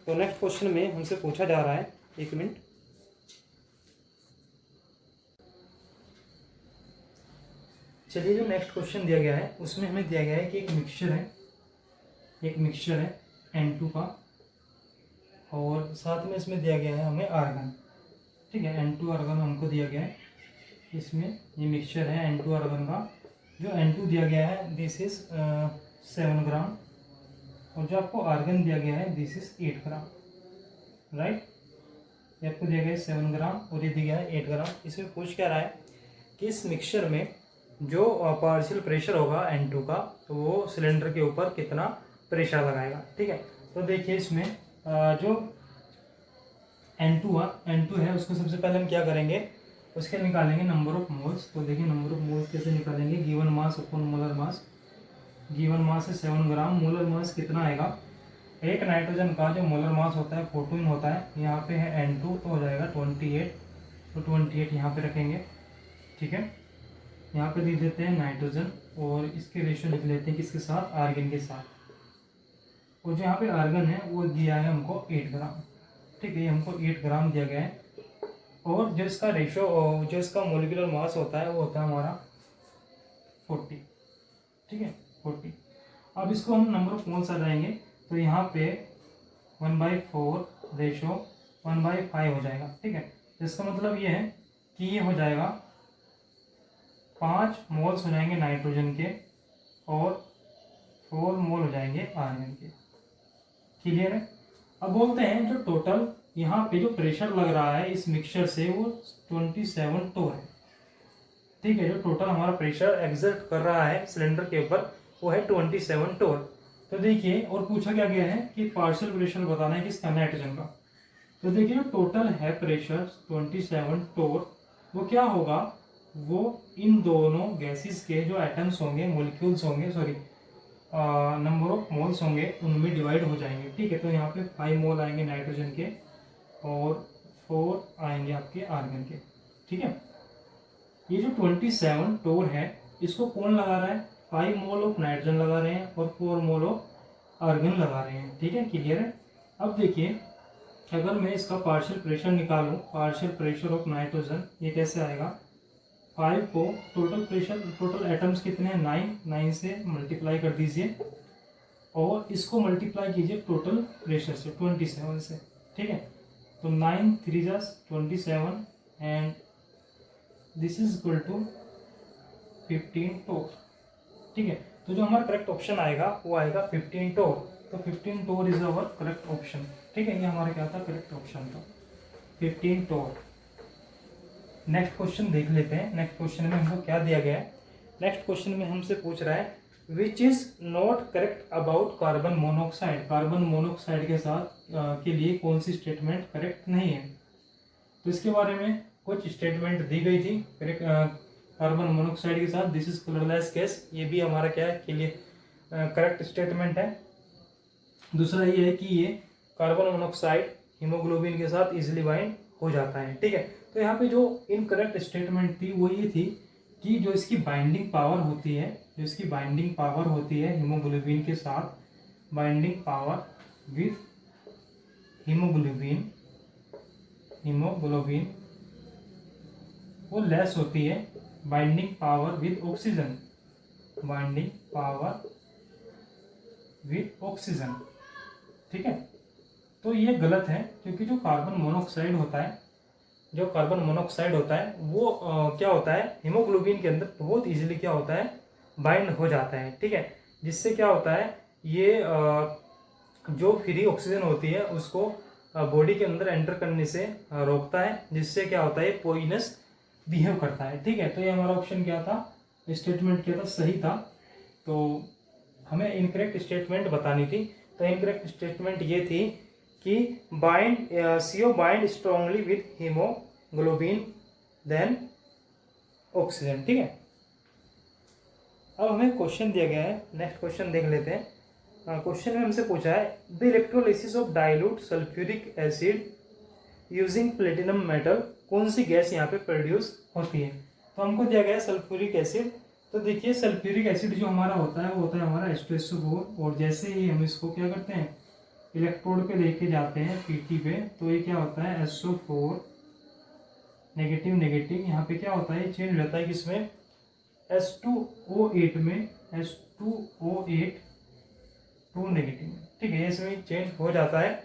तो नेक्स्ट क्वेश्चन में हमसे पूछा जा रहा है, एक मिनट, चलिए जो नेक्स्ट क्वेश्चन दिया गया है उसमें हमें दिया गया है कि एक मिक्सचर है N2 का, और साथ में इसमें दिया गया है हमें आर्गन। ठीक है, N2 आर्गन हमको दिया गया है, इसमें ये मिक्सचर है N2 आर्गन का। जो N2 दिया गया है दिस इज 7 ग्राम, और जो आपको आर्गन दिया गया है दिस इज 8 ग्राम, राइट। ये आपको दिया गया है 7 ग्राम और ये दिया गया है 8 ग्राम। इसमें पूछ क्या रहा है कि इस मिक्सचर में जो पार्शियल प्रेशर होगा N2 का, तो वो सिलेंडर के ऊपर कितना प्रेशर लगाएगा। ठीक है, तो देखिए इसमें जो N2 है उसको सबसे पहले हम क्या करेंगे, उसके निकालेंगे नंबर ऑफ मोल्स। तो देखिए नंबर ऑफ मोल्स कैसे निकालेंगे, given mass upon molar mass. Given mass है 7 ग्राम, मोलर मास कितना आएगा, एक नाइट्रोजन का जो मोलर मास होता है 14 होता है, यहाँ पे है N2 तो हो जाएगा 28, तो 28 यहाँ पे रखेंगे। ठीक है, यहाँ पे लिख देते हैं नाइट्रोजन, और इसके रेशियो लिख लेते हैं किसके साथ, आर्गन के साथ। और जो यहाँ पे आर्गन है वो दिया है हमको 8 ग्राम। ठीक ठीक है, ये हमको 8 ग्राम दिया गया है। और जो इसका रेशो, जो इसका मोलिकुलर मास होता है वो होता है हमारा 40, ठीक है 40। अब इसको हम नंबर ऑफ मोल्स आ जाएंगे तो यहाँ पे 1/4 रेशो 1/5 हो जाएगा, ठीक है। इसका मतलब ये है कि ये हो जाएगा 5 मोल्स हो जाएंगे नाइट्रोजन के और 4 मोल हो जाएंगे आर्गन के। क्लियर है। अब बोलते हैं जो टोटल यहाँ पे जो प्रेशर लग रहा है इस मिक्सचर से वो 27 टोर है, ठीक है। जो टोटल हमारा प्रेशर एग्जर्ट कर रहा है सिलेंडर के ऊपर वो है 27 टोर। तो देखिए, और पूछा क्या गया है कि पार्शियल प्रेशर बताना है किसका, नाइट्रोजन का। तो देखिए, जो टोटल है प्रेशर 27 टोर वो क्या होगा, वो इन दोनों गैसेस के जो एटम्स होंगे, मोलिक्यूल्स होंगे, सॉरी नंबर ऑफ मोल्स होंगे उनमें डिवाइड हो जाएंगे, ठीक है। तो यहाँ पे 5 मोल आएंगे नाइट्रोजन के और 4 आएंगे आपके आर्गन के, ठीक है। ये जो 27 टोर है इसको कौन लगा रहा है, 5 मोल ऑफ नाइट्रोजन लगा रहे हैं और 4 मोल ऑफ आर्गन लगा रहे हैं, ठीक है। क्लियर है। अब देखिए, अगर मैं इसका पार्शियल प्रेशर निकालूं, पार्शियल प्रेशर ऑफ नाइट्रोजन, ये कैसे आएगा, 5 को टोटल प्रेशर, टोटल एटम्स कितने हैं 9 से मल्टीप्लाई कर दीजिए और इसको मल्टीप्लाई कीजिए टोटल प्रेशर से 27 से, ठीक है। तो 9 3 27 and this is equal to 15 torr, ठीक है। तो जो हमारा करेक्ट ऑप्शन आएगा वो आएगा 15 टोर। तो 15 टोर इज अवर करेक्ट ऑप्शन, ठीक है। ये हमारा क्या था, करेक्ट ऑप्शन था 15 टोर। नेक्स्ट क्वेश्चन देख लेते हैं। नेक्स्ट क्वेश्चन में हमको क्या दिया गया है। नेक्स्ट क्वेश्चन में हमसे पूछ रहा है which is not correct about carbon monoxide. Carbon monoxide के साथ के लिए कौन सी स्टेटमेंट करेक्ट नहीं है। तो इसके बारे में कुछ स्टेटमेंट दी गई थी कार्बन मोनोऑक्साइड के साथ, दिस इज कलरलेस गैस, ये भी हमारा क्या है के लिए करेक्ट स्टेटमेंट है। दूसरा ये है कि ये कार्बन मोनोऑक्साइड हीमोग्लोबिन के साथ इजिली बाइंड हो जाता है, ठीक है। तो यहाँ पे जो इनकरेक्ट स्टेटमेंट थी वो ये थी कि जो इसकी बाइंडिंग पावर होती है, जो इसकी बाइंडिंग पावर होती है हीमोग्लोबिन के साथ, बाइंडिंग पावर विथ हीमोग्लोबिन वो लेस होती है binding power with oxygen, binding power with oxygen, ठीक है। तो ये गलत है क्योंकि जो कार्बन मोनोऑक्साइड होता है, जो कार्बन मोनोऑक्साइड होता है वो क्या होता है हीमोग्लोबिन के अंदर बहुत इजीली क्या होता है बाइंड हो जाता है, ठीक है। जिससे क्या होता है ये जो फ्री ऑक्सीजन होती है उसको बॉडी के अंदर एंटर करने से रोकता है, जिससे क्या होता है पॉइजनस बिहेव करता है, ठीक है। तो ये हमारा ऑप्शन क्या था, स्टेटमेंट क्या था, सही था। तो हमें इनकरेक्ट स्टेटमेंट बतानी थी। तो इनकरेक्ट स्टेटमेंट ये थी कि bind CO bind strongly with haemoglobin then oxygen, ठीक है। अब हमें क्वेश्चन दिया गया है, नेक्स्ट क्वेश्चन देख लेते हैं। क्वेश्चन में हमसे पूछा है the electrolysis of dilute sulphuric acid using platinum metal, कौन सी गैस यहाँ पे प्रोड्यूस होती है। तो हमको दिया गया है सल्फ्यूरिक एसिड। तो देखिए सल्फ्यूरिक एसिड जो हमारा होता है वो होता है हमारा H2SO4, और जैसे ही हम इसको क्या करते हैं इलेक्ट्रोड पे लेके जाते हैं PT पे, तो ये क्या होता है SO4 नेगेटिव नेगेटिव, यहाँ पे क्या होता है चेंज हो जाता है किसमें H2O8 में, H2O8 2 नेगेटिव में, ठीक है। इसमें चेंज हो जाता है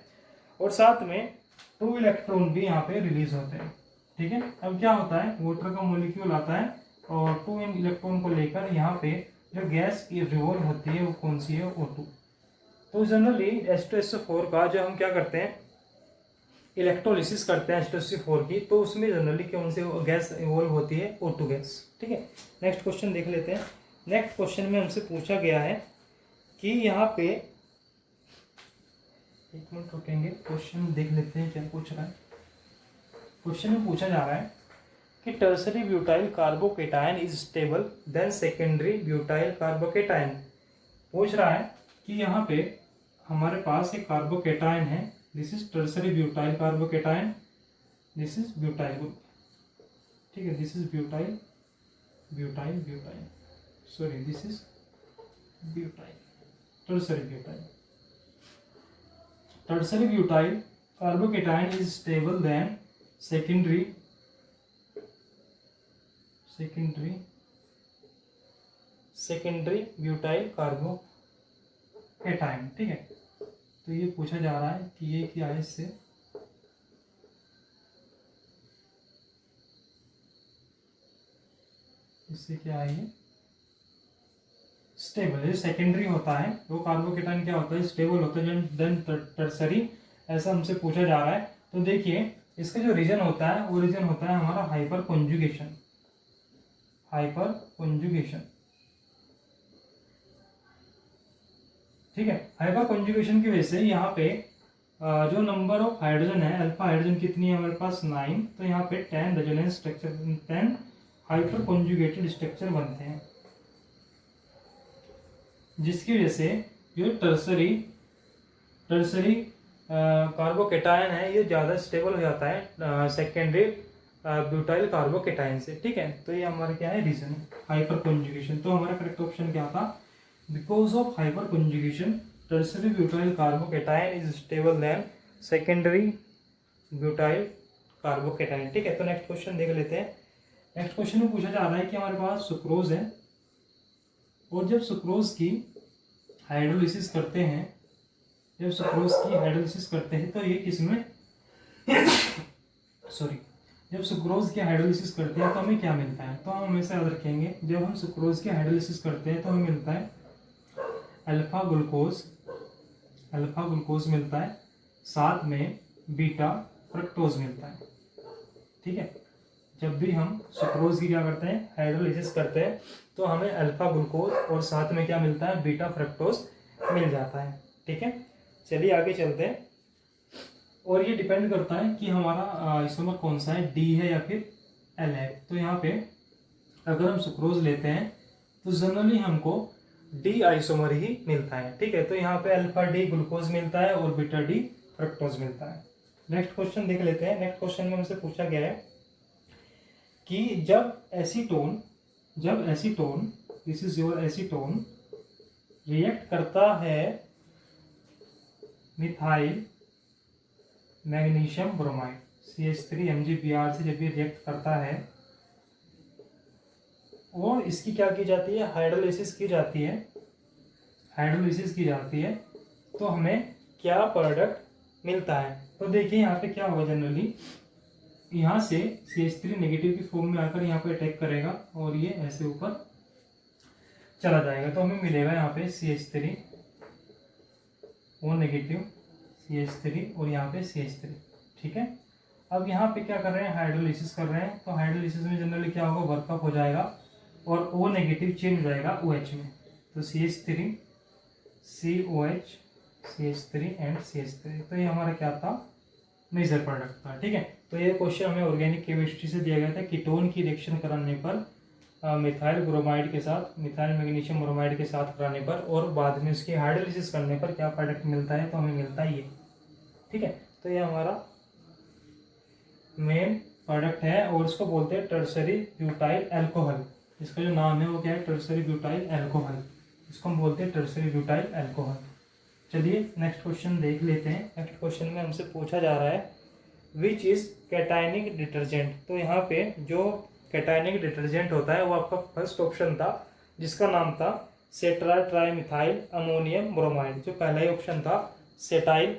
और साथ में 2 इलेक्ट्रॉन भी यहाँ पे रिलीज होते हैं, ठीक है। अब क्या होता है वाटर का मॉलिक्यूल आता है और 2 इलेक्ट्रॉन को लेकर यहाँ पे जो गैस की रिवॉल्व होती है वो कौन सी है O2। तो जनरली H2SO4 का जो हम क्या करते हैं इलेक्ट्रोलिसिस करते हैं H2SO4 की, तो उसमें जनरली कौन सी गैस इवॉल्व होती है O2 गैस, ठीक है। नेक्स्ट क्वेश्चन देख लेते हैं। नेक्स्ट क्वेश्चन में हमसे पूछा गया है कि यहाँ पे, एक मिनट रुकेंगे, क्वेश्चन देख लेते हैं क्या पूछ रहा है। क्वेश्चन में पूछा जा रहा है कि tertiary butyl carbocation is stable then secondary butyl carbocation. पूछ रहा है कि यहाँ पे हमारे पास एक कार्बोकेटायन है, this is tertiary butyl carbocation, this is butyl group, ठीक है। This is butyl butyl butyl, sorry this is butyl, tertiary butyl. Tertiary butyl carbocation is stable then secondary butyl carbocation. ठीक है, तो ये पूछा जा रहा है कि ये क्या है, इससे क्या है, ये स्टेबल। ये सेकेंडरी होता है, वो कार्बोकेटाइन क्या होता है, स्टेबल होता है। देन टर्सरी, ऐसा हमसे पूछा जा रहा है। तो देखिए इसका जो रीजन होता है वो रीजन होता है हमारा हाइपर कॉन्जुगेशन। ठीक है, हाइपर कॉन्जुगेशन की वजह से यहाँ पे जो नंबर ऑफ हाइड्रोजन है, अल्फा हाइड्रोजन कितनी है हमारे पास 9, तो यहाँ पे 10 resonance structure, 10 hyper conjugated structure बनते हैं, जिसकी वजह से जो टर्सरी कार्बोकेटायन है ये ज़्यादा स्टेबल हो जाता है सेकेंडरी ब्यूटाइल कार्बोकेटायन से। ठीक है, तो ये हमारा क्या है, रीजन हाइपर कॉन्जुगेशन। तो हमारा करेक्ट ऑप्शन क्या था, because of hyper conjugation tertiary butyl carbocation is stable then secondary butyl carbocation. ठीक है, तो नेक्स्ट क्वेश्चन देख लेते हैं। नेक्स्ट क्वेश्चन में पूछा जा रहा है कि हमारे पास सुक्रोज है, और जब सुक्रोज की हाइड्रोलिसिस करते हैं, तो ये किसमें जब सुक्रोज की हाइड्रोलिसिस करते हैं तो हमें क्या मिलता है, तो हम हमेशा याद रखेंगे, जब हम सुक्रोज की हाइड्रोलिसिस करते हैं तो हमें मिलता है अल्फा ग्लूकोज मिलता है, साथ में बीटा फ्रक्टोज मिलता है। ठीक है, जब भी हम सुक्रोज की क्या करते हैं, हाइड्रोलिसिस करते हैं, तो हमें अल्फा ग्लूकोज और साथ में क्या मिलता है, बीटा फ्रक्टोज मिल जाता है। ठीक है, चलिए आगे चलते हैं। और ये डिपेंड करता है कि हमारा आइसोमर कौन सा है, डी है या फिर एल है। तो यहाँ पे अगर हम सुक्रोज लेते हैं तो जनरली हमको डी आइसोमर ही मिलता है। ठीक है, तो यहाँ पे अल्फा डी ग्लूकोज मिलता है और बीटा डी फ्रक्टोज मिलता है। नेक्स्ट क्वेश्चन देख लेते हैं। नेक्स्ट क्वेश्चन में हमसे पूछा गया है कि जब acetone this is your acetone react करता है methyl magnesium bromide CH3 MgBr से, जब ये रिएक्ट करता है और इसकी क्या की जाती है, हाइड्रोलिसिस की जाती है, तो हमें क्या प्रोडक्ट मिलता है। तो देखिए यहाँ पे क्या होगा, जनरली यहाँ से CH3 नेगेटिव की फॉर्म में आकर यहाँ पे अटैक करेगा और ये ऐसे ऊपर चला जाएगा, तो हमें मिलेगा यहाँ पे CH3 और नेगेटिव CH3 और यहाँ पे CH3। ठीक है, अब यहाँ पे क्या कर रहे हैं, हाइड्रोलिसिस कर रहे हैं, तो हाइड्रोलिसिस में जनरली क्या होगा, वर्कअप हो जाएगा और O नेगेटिव चेंज हो जाएगा OH में, तो CH3 COH CH3 and CH3। तो ये हमारा क्या था, मेजर प्रोडक्ट था। ठीक है, तो ये क्वेश्चन हमें ऑर्गेनिक केमिस्ट्री से दिया गया था। कीटोन की रिएक्शन कराने पर मिथाइल ब्रोमाइड के साथ, मिथाइल मैग्नीशियम ब्रोमाइड के साथ कराने पर और बाद में उसकी हाइड्रोलिसिस करने पर क्या प्रोडक्ट मिलता है, तो हमें मिलता है ये। ठीक है, तो ये हमारा मेन प्रोडक्ट है और इसको बोलते हैं टर्सरी ब्यूटाइल अल्कोहल। इसका जो नाम है वो क्या है, टर्सरी ब्यूटाइल अल्कोहल, इसको हम बोलते हैं टर्सरी ब्यूटाइल अल्कोहल। चलिए नेक्स्ट क्वेश्चन देख लेते हैं। नेक्स्ट क्वेश्चन में हमसे पूछा जा रहा है विच इज कैटायनिक डिटर्जेंट। तो यहाँ पे जो कैटायनिक डिटर्जेंट होता है वो आपका फर्स्ट ऑप्शन था, जिसका नाम था सेट्रा ट्राइमिथाइल अमोनियम ब्रोमाइड। जो पहला ही ऑप्शन था सेटाइल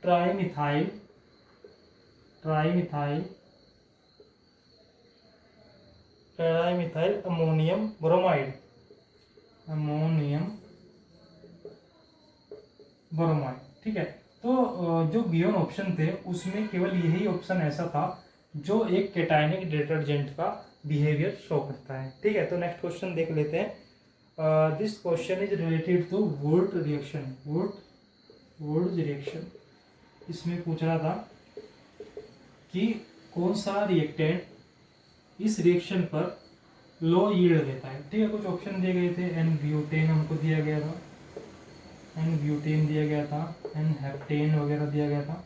ट्राइमिथाइल अमोनियम ब्रोमाइड। ठीक है, तो जो गिवन ऑप्शन थे उसमें केवल यही ऑप्शन ऐसा था जो एक कैटायनिक डिटर्जेंट का बिहेवियर शो करता है। ठीक है, तो नेक्स्ट क्वेश्चन देख लेते हैं। This question is related to Wurtz reaction. इसमें पूछ रहा था कि कौन सा रिएक्टेंट इस रिएक्शन पर लो यील्ड देता है। ठीक है, कुछ ऑप्शन दिए गए थे, एन ब्यूटेन हमको दिया गया था, एन ब्यूटेन दिया गया था, एन हेप्टेन वगैरह दिया गया था,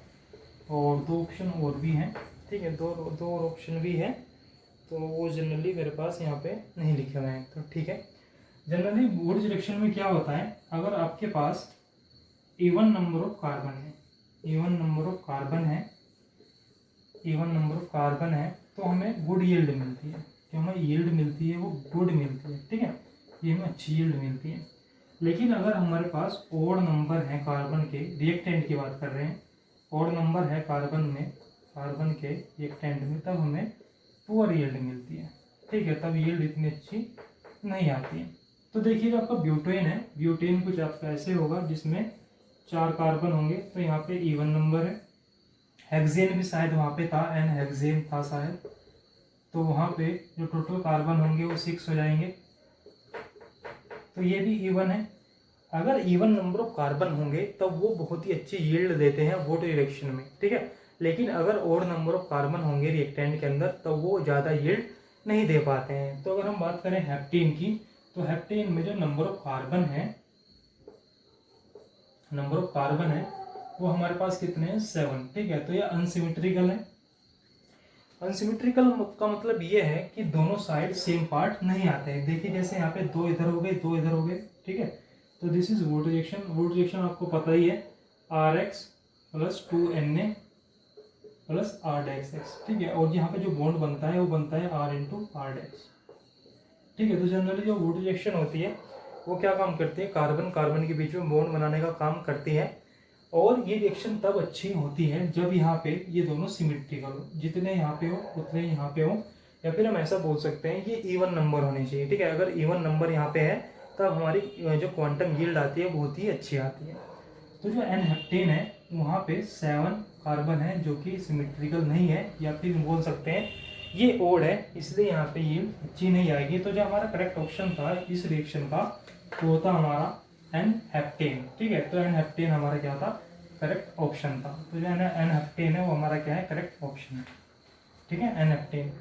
और दो ऑप्शन और भी हैं। ठीक है, दो और ऑप्शन भी है, तो वो जनरली मेरे पास यहाँ पे नहीं लिखे हुए हैं। तो ठीक है, जनरली वुर्ट्ज रिएक्शन में क्या होता है, अगर आपके पास इवन नंबर ऑफ कार्बन है, इवन नंबर ऑफ कार्बन है, इवन नंबर ऑफ कार्बन है, तो हमें गुड यील्ड मिलती है। जो हमें यील्ड मिलती है वो गुड मिलती है, ठीक है, ये हमें अच्छी यील्ड मिलती है। लेकिन अगर हमारे पास ओड नंबर है कार्बन के, रिएक्टेंट की बात कर रहे हैं, ओड नंबर है कार्बन में, कार्बन के रिएक्टेंट में, तब हमें पुअर यील्ड मिलती है, ठीक है, तब यील्ड इतनी अच्छी नहीं आती है। तो देखिए जो आपका ब्यूटेन है, ब्यूटेन कुछ आपका ऐसे होगा जिसमें 4 कार्बन होंगे, तो यहाँ पे इवन नंबर है। हेक्सेन भी शायद वहाँ पे था, एन हेक्सेन था शायद, तो वहाँ पे जो टोटल कार्बन होंगे वो 6 हो जाएंगे, तो ये भी इवन है। अगर इवन नंबर ऑफ कार्बन होंगे तब वो बहुत ही अच्छी यील्ड देते हैं वोट रिएक्शन में, ठीक है। लेकिन अगर ओड नंबर ऑफ कार्बन होंगे रिएक्टेंट के अंदर तब वो ज़्यादा यील्ड नहीं दे पाते हैं। तो अगर हम बात करें हेप्टेन की, तो हेप्टेन में जो नंबर ऑफ कार्बन है, नंबर ऑफ कार्बन है वो हमारे पास कितने हैं, 7, ठीक है। तो ये अनसिमेट्रिकल है। अनसिमेट्रिकल का मतलब ये है कि दोनों साइड सेम पार्ट नहीं आते हैं। देखिए जैसे यहाँ पे 2 इधर हो गए, 2 इधर हो गए, ठीक है। तो this is vote reaction. Vote reaction आपको पता ही है, RX + 2Na + RDX, ठीक है। और यहाँ पे जो बॉन्ड बनता है वो बनता है R × RDX, ठीक है। तो जनरली जो वोट रिएक्शन होती है वो क्या काम करती है, कार्बन कार्बन के बीच में बॉन्ड बनाने का काम करती है। और ये रिएक्शन तब अच्छी होती है जब यहाँ पे ये दोनों सिमेट्रिकल हो, जितने यहाँ पे हो उतने यहाँ पे हो, या फिर हम ऐसा बोल सकते हैं ये इवन नंबर होने चाहिए, ठीक है। अगर इवन नंबर यहाँ पे है तब हमारी जो क्वांटम यील्ड आती है बहुत ही अच्छी आती है। तो जो एन हेप्टेन है वहाँ पे 7 कार्बन है जो कि सिमेट्रिकल नहीं है, या फिर बोल सकते हैं ये ओड है, इसलिए यहाँ पे यील्ड अच्छी नहीं आएगी। तो जो हमारा करेक्ट ऑप्शन था इस रिएक्शन का वो था हमारा एन हेप्टेन, ठीक है। तो एन हेप्टेन हमारा क्या था, करेक्ट ऑप्शन था। तो जो एन हेप्टेन है वो हमारा क्या है, करेक्ट ऑप्शन है, ठीक है, एन हेप्टेन।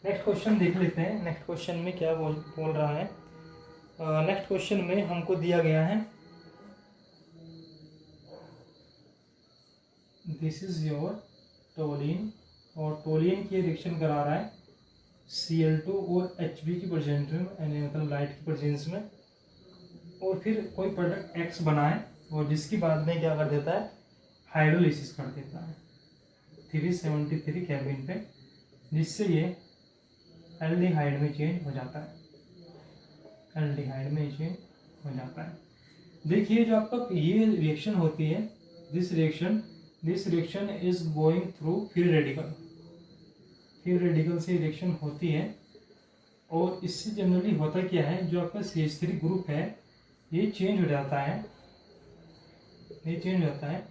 नेक्स्ट क्वेश्चन देख लेते हैं, नेक्स्ट क्वेश्चन में क्या बोल रहा है। नेक्स्ट क्वेश्चन में हमको दिया गया है, दिस इज योर टोलिन, और टोलिन की रिएक्शन करा रहा है Cl2 और Hb की प्रेजेंस में, यानी मतलब लाइट की प्रेजेंस में, और फिर कोई प्रोडक्ट X बनाए और जिसकी बाद में क्या कर देता है, हाइड्रोलिसिस कर देता है 373 केल्विन पे, जिससे ये एल्डिहाइड में चेंज हो जाता है, एल्डिहाइड में चेंज हो जाता है। देखिए जो आपका ये रिएक्शन होती है, this reaction is going through free radical, free radical से रिएक्शन होती है। और इससे जनरली होता क्या है, जो आपका CH3 ग्रुप है ये चेंज हो जाता है, ये चेंज हो जाता है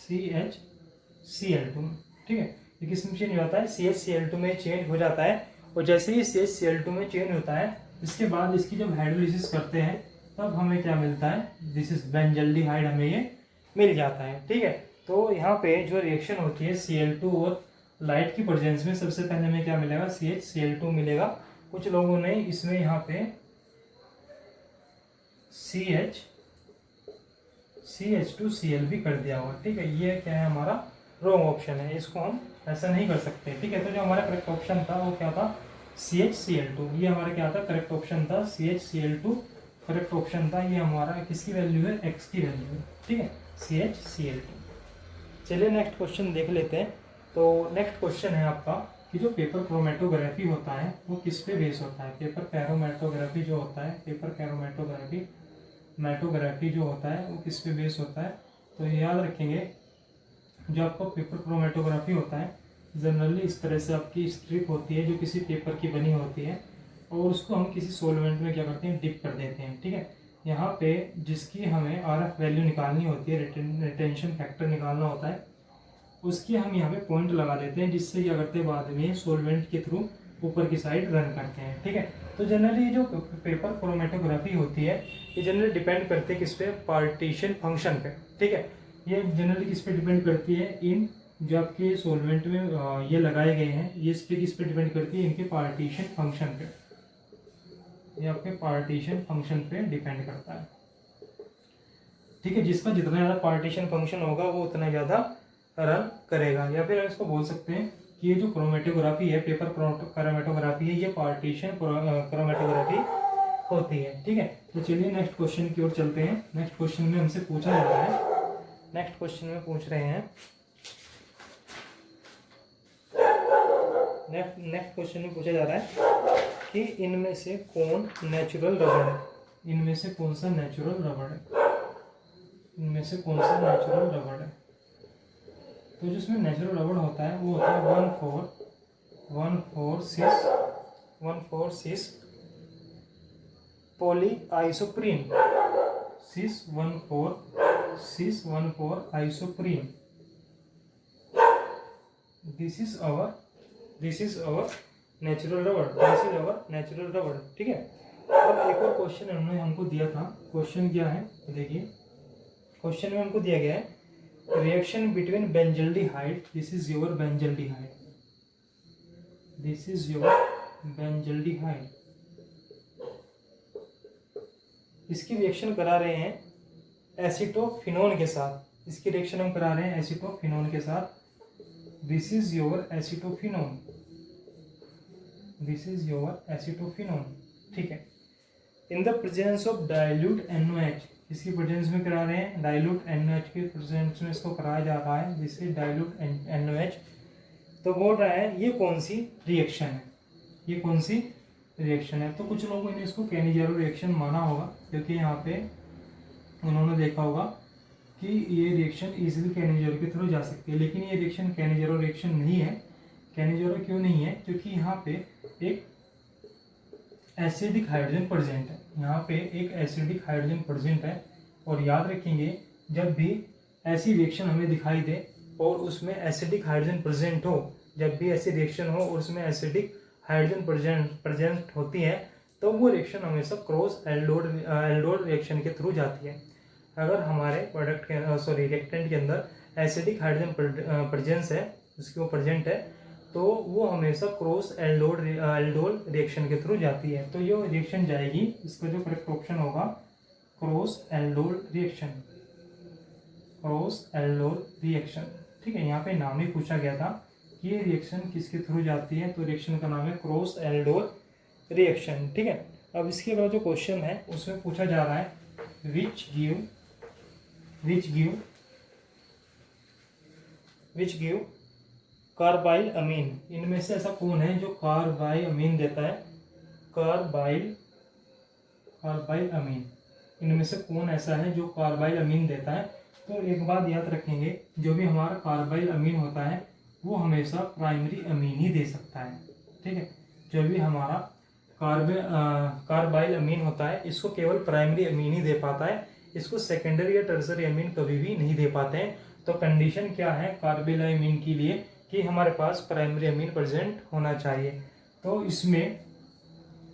CHCl2 में, ठीक है। ये किस में चेंज हो जाता है, CHCl2 में चेंज हो जाता है। और जैसे ही CHCl2 में चेंज होता है, इसके बाद इसकी जब हाइड्रोलिसिस करते हैं तब हमें क्या मिलता है, दिस इज बेंजल्डिहाइड, हमें ये मिल जाता है, ठीक है। तो यहाँ पे जो रिएक्शन होती है Cl2 और लाइट की प्रेजेंस में, सबसे पहले हमें क्या मिलेगा, CHCl2 मिलेगा। कुछ लोगों ने इसमें यहाँ पे CH2Cl भी कर दिया हुआ, ठीक है। ये क्या है, हमारा रॉन्ग ऑप्शन है, इसको हम ऐसा नहीं कर सकते, ठीक है। तो जो हमारा करेक्ट ऑप्शन था वो क्या था, CHCl2, ये हमारा क्या था, करेक्ट ऑप्शन था CHCl2, करेक्ट ऑप्शन था। ये हमारा किसकी वैल्यू है, X की वैल्यू है, ठीक है, CHCl2। चलिए नेक्स्ट क्वेश्चन देख लेते हैं। तो नेक्स्ट क्वेश्चन है आपका कि जो पेपर क्रोमेटोग्राफी होता है वो किस पे बेस होता है। पेपर कैरोमेटोग्राफी जो होता है, पेपर कैरोमेटोग्राफी जो होता है वो किस पे बेस होता है। तो याद रखेंगे जो आपका पेपर क्रोमेटोग्राफी होता है जनरली इस तरह से आपकी स्ट्रिप होती है जो किसी पेपर की बनी होती है, और उसको हम किसी सोलवेंट में क्या करते हैं, डिप कर देते हैं, ठीक है। यहाँ पे जिसकी हमें RF वैल्यू निकालनी होती है, रिटेंशन फैक्टर निकालना होता है, उसकी हम यहाँ पे पॉइंट लगा देते हैं, जिससे क्या करते हैं बाद में सोलवेंट के थ्रू ऊपर की साइड रन करते हैं, ठीक है। तो जनरली जो पेपर क्रोमेटोग्राफी होती है ये जनरली डिपेंड करती है किस पे, पार्टीशन फंक्शन पे, ठीक है। ये जनरली किस पे डिपेंड करती है, इन जो आपके सोलवेंट में ये लगाए गए हैं ये इस पे किस पे डिपेंड करती है, इनके पार्टीशन फंक्शन पे, ये आपके पार्टीशन फंक्शन पे डिपेंड करता है, ठीक है। जिसका जितना ज़्यादा पार्टीशन फंक्शन होगा वो उतना ज़्यादा रन करेगा, या फिर हम इसको बोल सकते हैं कि ये जो क्रोमेटोग्राफी है, पेपर क्रोमेटोग्राफी है, ये पार्टीशन क्रोमेटोग्राफी होती है। ठीक है, तो चलिए नेक्स्ट क्वेश्चन की ओर चलते हैं। नेक्स्ट क्वेश्चन में हमसे पूछा जा रहा है, नेक्स्ट क्वेश्चन में पूछ रहे हैं, नेक्स्ट क्वेश्चन में पूछा जा रहा है कि इनमें से कौन नेचुरल रबड़ है, इनमें से कौन सा नेचुरल रबड़ है, इनमें से कौन सा नेचुरल रबड़ है। तो जिसमें नेचुरल रबड़ होता है वो होता है 1,4,6 poly isoprene, 6,1,4 isoprene. This is our natural रबड़। ठीक है, अब एक और क्वेश्चन उन्होंने हमको दिया था। क्वेश्चन क्या है तो देखिए, क्वेश्चन में हमको दिया गया है reaction between benzaldehyde, this is your benzaldehyde, this is your benzaldehyde, इसकी रिएक्शन करा रहे हैं एसीटोफिनोन के साथ, इसकी रिएक्शन हम करा रहे हैं एसीटोफिनोन के साथ। This is your acetophenone, this is your acetophenone. ठीक है, in the presence of dilute NaOH, इसकी प्रेजेंस में करा रहे हैं, डाइल्यूट NaOH के प्रेजेंस में इसको कराया जा रहा है, जिससे डाइल्यूट NaOH। तो बोल रहा है ये कौन सी रिएक्शन है, ये कौन सी रिएक्शन है। तो कुछ लोगों ने इसको कैनिजेरो रिएक्शन माना होगा, क्योंकि यहाँ पे उन्होंने देखा होगा कि ये रिएक्शन इजीली कैनिजेरो के थ्रू जा सकती है, लेकिन ये रिएक्शन कैनिजेरो रिएक्शन नहीं है। कैनिजेरो क्यों नहीं है, क्योंकि यहाँ पे एक एसिडिक हाइड्रोजन प्रेजेंट है, यहाँ पे एक एसिडिक हाइड्रोजन प्रेजेंट है। और याद रखेंगे, जब भी ऐसी रिएक्शन हमें दिखाई दे और उसमें एसिडिक हाइड्रोजन प्रेजेंट हो, जब भी ऐसी रिएक्शन हो और उसमें एसिडिक हाइड्रोजन प्रेजेंट होती है, तो वो रिएक्शन हमेशा क्रॉस एल्डोल रिएक्शन के थ्रू जाती है। अगर हमारे प्रोडक्ट के रिएक्टेंट के अंदर एसिडिक हाइड्रोजन प्रेजेंस है, उसकी वो प्रेजेंट है, तो वो हमेशा क्रॉस एल्डोल रिएक्शन के थ्रू जाती है। तो ये रिएक्शन जाएगी, इसका जो करेक्ट ऑप्शन होगा cross aldol reaction, cross aldol reaction. ठीक है, यहाँ पे नाम ही पूछा गया था कि ये रिएक्शन किसके थ्रू जाती है, तो रिएक्शन का नाम है क्रॉस एल्डोल रिएक्शन। ठीक है, अब इसके अलावा जो क्वेश्चन है उसमें पूछा जा रहा है विच गिव कार्बाइल अमीन, इनमें से ऐसा कौन है जो कार्बाइल अमीन देता है, कार्बाइल अमीन, इनमें से कौन ऐसा है जो कार्बाइल अमीन देता है। तो एक बात याद रखेंगे, जो भी हमारा कार्बाइल अमीन होता है वो हमेशा प्राइमरी अमीन ही दे सकता है। ठीक है, जो भी हमारा कार्बाइल अमीन होता है इसको केवल प्राइमरी अमीन ही दे पाता है, इसको सेकेंडरी या टर्सरी अमीन कभी भी नहीं दे पाते हैं। तो कंडीशन क्या है कार्बाइल अमीन के लिए कि हमारे पास प्राइमरी अमीन प्रेजेंट होना चाहिए। तो इसमें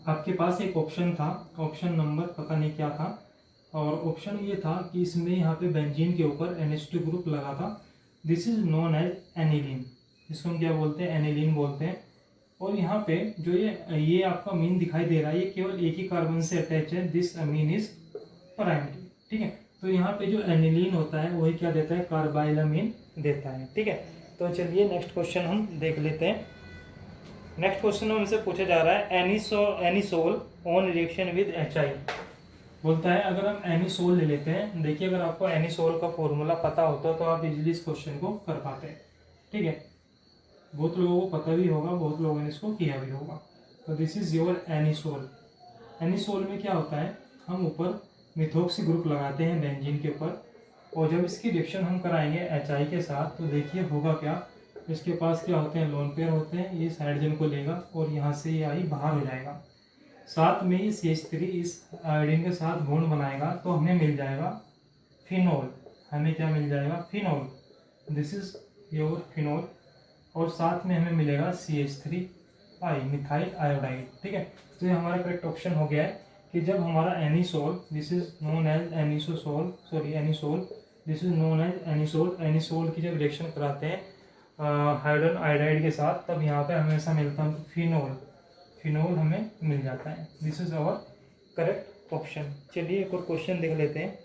आपके पास एक ऑप्शन था, ऑप्शन नंबर पता नहीं क्या था, और ऑप्शन ये था कि इसमें यहाँ पे बेंजीन के ऊपर NH2 ग्रुप लगा था। This is known as aniline, इसको हम क्या बोलते हैं, एनिलीन बोलते हैं। और यहाँ पे जो ये आपका अमीन दिखाई दे रहा है, ये केवल एक ही कार्बन से अटैच है, दिस अमीन इज प्राइमरी। ठीक है, तो यहाँ पे जो एनिलीन होता है वही क्या देता है, कार्बाइल अमीन देता है। ठीक है, तो चलिए नेक्स्ट क्वेश्चन हम देख लेते हैं। नेक्स्ट क्वेश्चन में हमसे पूछा जा रहा है anisole on reaction with HI, बोलता है अगर हम एनिसोल ले लेते हैं। देखिए, अगर आपको एनिसोल का फॉर्मूला पता होता तो आप इजीली इस क्वेश्चन को कर पाते हैं। ठीक है, बहुत लोगों को पता भी होगा, बहुत लोगों ने इसको किया भी होगा। तो this is your anisole. Anisole में क्या होता है, हम ऊपर मिथोक्सी ग्रुप लगाते हैं बेंजीन के ऊपर, और जब इसकी रिएक्शन हम कराएंगे HI के साथ, तो देखिए होगा क्या, इसके पास क्या होते हैं, लोन पेयर होते हैं, ये इस हाइड्रोजन को लेगा और यहाँ से ये I बाहर हो जाएगा, साथ में ही CH3 इस आयोडीन के साथ बॉन्ड बनाएगा, तो हमें मिल जाएगा फिनोल। हमें क्या मिल जाएगा, phenol, this is your phenol. और साथ में हमें मिलेगा CH3I मिथाइल आयोडाइड। ठीक है, तो ये हमारा करेक्ट ऑप्शन हो गया है कि जब हमारा anisole, this is known as anisole, this is known as anisole की जब रिएक्शन कराते हैं हाइड्रोजन आयोडाइड के साथ, तब यहाँ पे हमेशा मिलता है फिनोल हमें मिल जाता है। This is our correct option. चलिए एक और क्वेश्चन देख लेते हैं।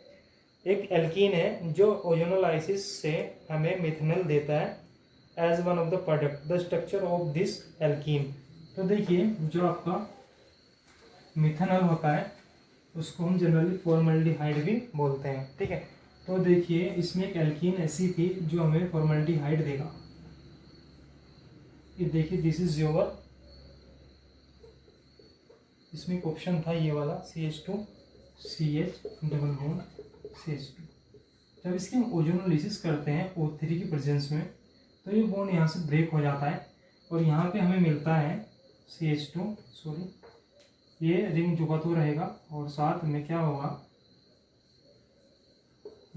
एक एल्कीन है जो ओजोनोलाइसिस से हमें मिथेनॉल देता है, as one of the product the structure of this alkene. तो देखिए जो आपका मिथेनॉल होता है उसको हम जनरली फॉर्मल्डिहाइड भी बोलते हैं, ठीक है। तो देखिए इसमें एक एल्कीन ऐसी थी जो हमें फॉर्मल्डिहाइड देगा। ये देखिए दिस इज योर, इसमें एक ऑप्शन था ये वाला CH2 CH double bond CH2। जब इसकी हम ओजोनोलिसिस करते हैं O3 की प्रेजेंस में तो ये बॉन्ड यहाँ से ब्रेक हो जाता है और यहाँ पे हमें मिलता है CH2, सॉरी ये रिंग जुगा तो रहेगा और साथ में क्या होगा,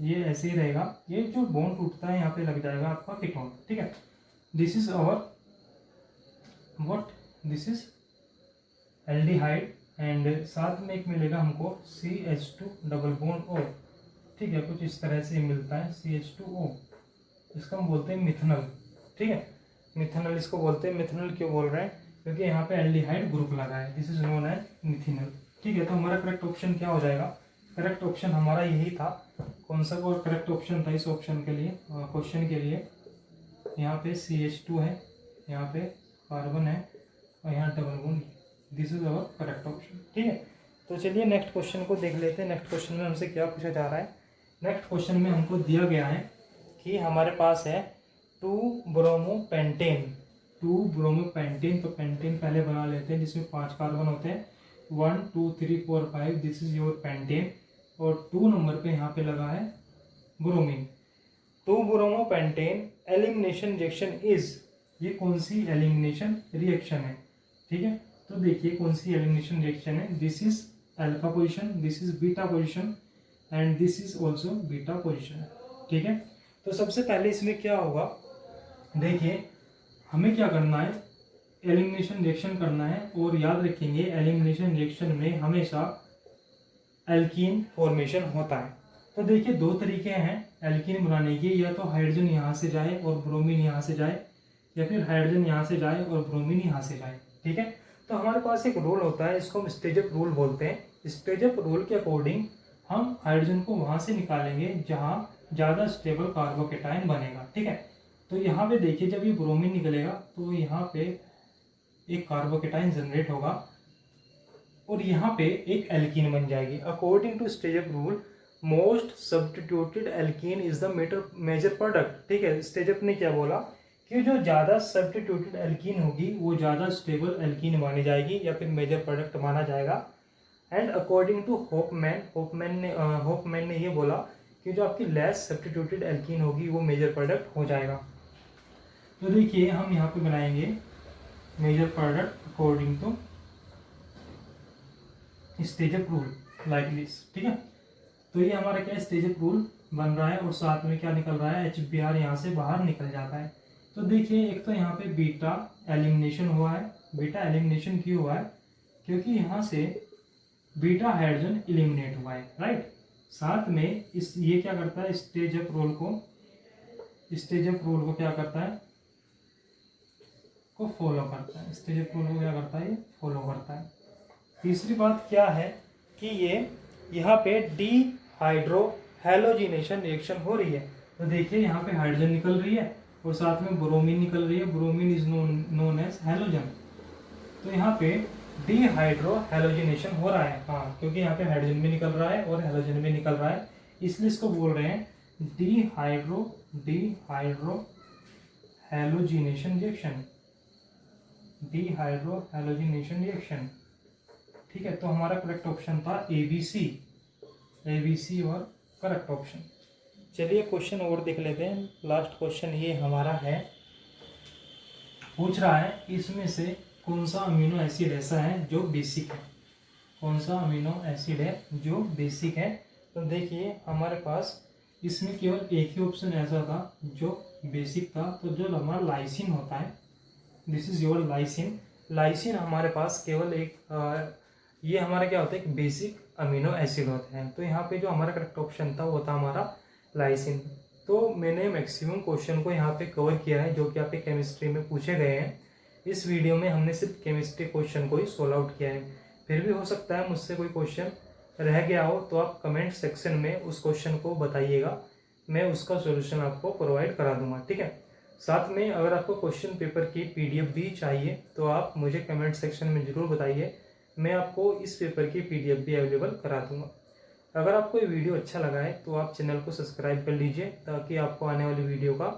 ये ऐसे ही रहेगा, ये जो बॉन्ड टूटता है यहाँ पे लग जाएगा आपका कीटोन, ठीक है। This is our what, this is aldehyde and साथ में एक मिलेगा हमको CH2 डबल बॉन्ड O, ठीक है। कुछ इस तरह से मिलता है CH2O, इसका हम बोलते हैं मिथेनॉल, ठीक है। मिथेनॉल इसको बोलते हैं। मिथेनॉल क्यों बोल रहे हैं, क्योंकि यहाँ पे एल्डिहाइड ग्रुप लगा है, this is known as methanol, ठीक है। तो हमारा करेक्ट ऑप्शन क्या हो जाएगा, करेक्ट ऑप्शन हमारा यही था। कौन सा और करेक्ट ऑप्शन था इस ऑप्शन के लिए, क्वेश्चन के लिए, यहाँ पे CH2 है, यहाँ पे कार्बन है और यहाँ double bond, this is our correct option, ठीक है। तो चलिए नेक्स्ट क्वेश्चन को देख लेते हैं। नेक्स्ट क्वेश्चन में हमसे क्या पूछा जा रहा है। नेक्स्ट क्वेश्चन में हमको दिया गया है कि हमारे पास है 2-ब्रोमोपेंटेन। 2-ब्रोमोपेंटेन, तो पेंटेन पहले बना लेते हैं जिसमें 5 कार्बन होते हैं, 1 2 3 4 5, दिस इज योर पेंटेन और 2 नंबर पे यहाँ पे लगा है ब्रोमीन। 2-ब्रोमोपेंटेन एलिमिनेशन रिएक्शन इज, ये कौन सी एलिमिनेशन रिएक्शन है, ठीक है। तो देखिए कौन सी एलिमिनेशन रिएक्शन है, this is alpha position, this is beta position and this is also beta position, ठीक है। तो सबसे पहले इसमें क्या होगा, देखिए हमें क्या करना है, एलिमिनेशन रिएक्शन करना है और याद रखेंगे एलिमिनेशन रिएक्शन में हमेशा एल्कीन फॉर्मेशन होता है। तो देखिए 2 तरीके हैं एल्कीन बनाने के, या तो हाइड्रोजन यहाँ से जाए और ब्रोमीन यहाँ से जाए, या फिर हाइड्रोजन यहाँ से जाए और ब्रोमीन यहाँ से जाए, ठीक है। तो हमारे पास एक रूल होता है, इसको हम स्टेजअप रूल बोलते हैं। स्टेजअप रूल के अकॉर्डिंग हम हाइड्रोजन को वहाँ से निकालेंगे जहाँ ज़्यादा स्टेबल कार्बोकेटाइन बनेगा, ठीक है। तो यहाँ पे देखिए जब ये ब्रोमीन निकलेगा तो यहाँ पे एक कार्बोकेटाइन जनरेट होगा और यहाँ पे एक एल्कीन बन जाएगी। According to Saytzeff rule most substituted alkene is the major product, ठीक है। स्टेजअप ने क्या बोला कि जो ज़्यादा सब्स्टिट्यूटेड एल्कीन होगी वो ज़्यादा स्टेबल एल्कीन मानी जाएगी या फिर मेजर प्रोडक्ट माना जाएगा। एंड अकॉर्डिंग टू होपमैन ने ये बोला कि जो आपकी लेस सब्स्टिट्यूटेड एल्कीन होगी वो मेजर प्रोडक्ट हो जाएगा। तो देखिए हम यहाँ पे बनाएंगे major product according to Saytzeff rule like this, ठीक है। तो ये हमारा क्या स्टेजअप रूल बन रहा है और साथ में क्या निकल रहा है, HBr यहाँ से बाहर निकल जाता है। तो देखिए एक तो यहाँ पे बीटा एलिमिनेशन हुआ है। बीटा एलिमिनेशन क्यों हुआ है, क्योंकि यहाँ से बीटा हाइड्रोजन एलिमिनेट हुआ है, राइट। साथ में इस ये क्या करता है, स्टेजअप रूल को क्या करता है, को फॉलो करता है। स्टेजअप रूल को क्या करता है, ये फॉलो करता है। तीसरी बात क्या है कि ये यहाँ पे डीहाइड्रो हैलोजिनेशन रिएक्शन हो रही है। तो देखिए यहाँ पे हाइड्रोजन निकल रही है और साथ में ब्रोमीन निकल रही है, bromine is known as halogen. तो यहाँ पे डीहाइड्रो हैलोजिनेशन हो रहा है, हाँ, क्योंकि यहाँ पे हाइड्रोजन भी निकल रहा है और हैलोजन भी निकल रहा है, इसलिए इसको बोल रहे हैं dehydro halogenation reaction, dehydro halogenation reaction, ठीक है। तो हमारा करेक्ट ऑप्शन था ABC और करेक्ट ऑप्शन। चलिए क्वेश्चन और देख लेते हैं। लास्ट क्वेश्चन ये हमारा है, पूछ रहा है कि इसमें से कौन सा अमीनो एसिड ऐसा है जो बेसिक है, कौन सा अमीनो एसिड है जो बेसिक है। तो देखिए हमारे पास इसमें केवल एक ही ऑप्शन ऐसा था जो बेसिक था, तो जो हमारा लाइसिन होता है, this is your lysine. Lysine हमारे पास केवल एक ये हमारा क्या होता है, एक बेसिक अमीनो एसिड होते हैं। तो यहाँ पे जो हमारा करेक्ट ऑप्शन था वो था हमारा लाइसिन। तो मैंने मैक्सिमम क्वेश्चन को यहाँ पे कवर किया है जो कि आपके केमिस्ट्री में पूछे गए हैं। इस वीडियो में हमने सिर्फ केमिस्ट्री क्वेश्चन को ही सोल्व आउट किया है। फिर भी हो सकता है मुझसे कोई क्वेश्चन रह गया हो तो आप कमेंट सेक्शन में उस क्वेश्चन को बताइएगा, मैं उसका सोल्यूशन आपको प्रोवाइड करा दूंगा, ठीक है। साथ में अगर आपको क्वेश्चन पेपर की PDF भी चाहिए तो आप मुझे कमेंट सेक्शन में ज़रूर बताइए, मैं आपको इस पेपर की PDF भी अवेलेबल करा दूँगा। अगर आपको ये वीडियो अच्छा लगा है तो आप चैनल को सब्सक्राइब कर लीजिए ताकि आपको आने वाली वीडियो का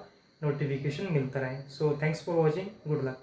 नोटिफिकेशन मिलता रहे। So thanks for watching, good luck.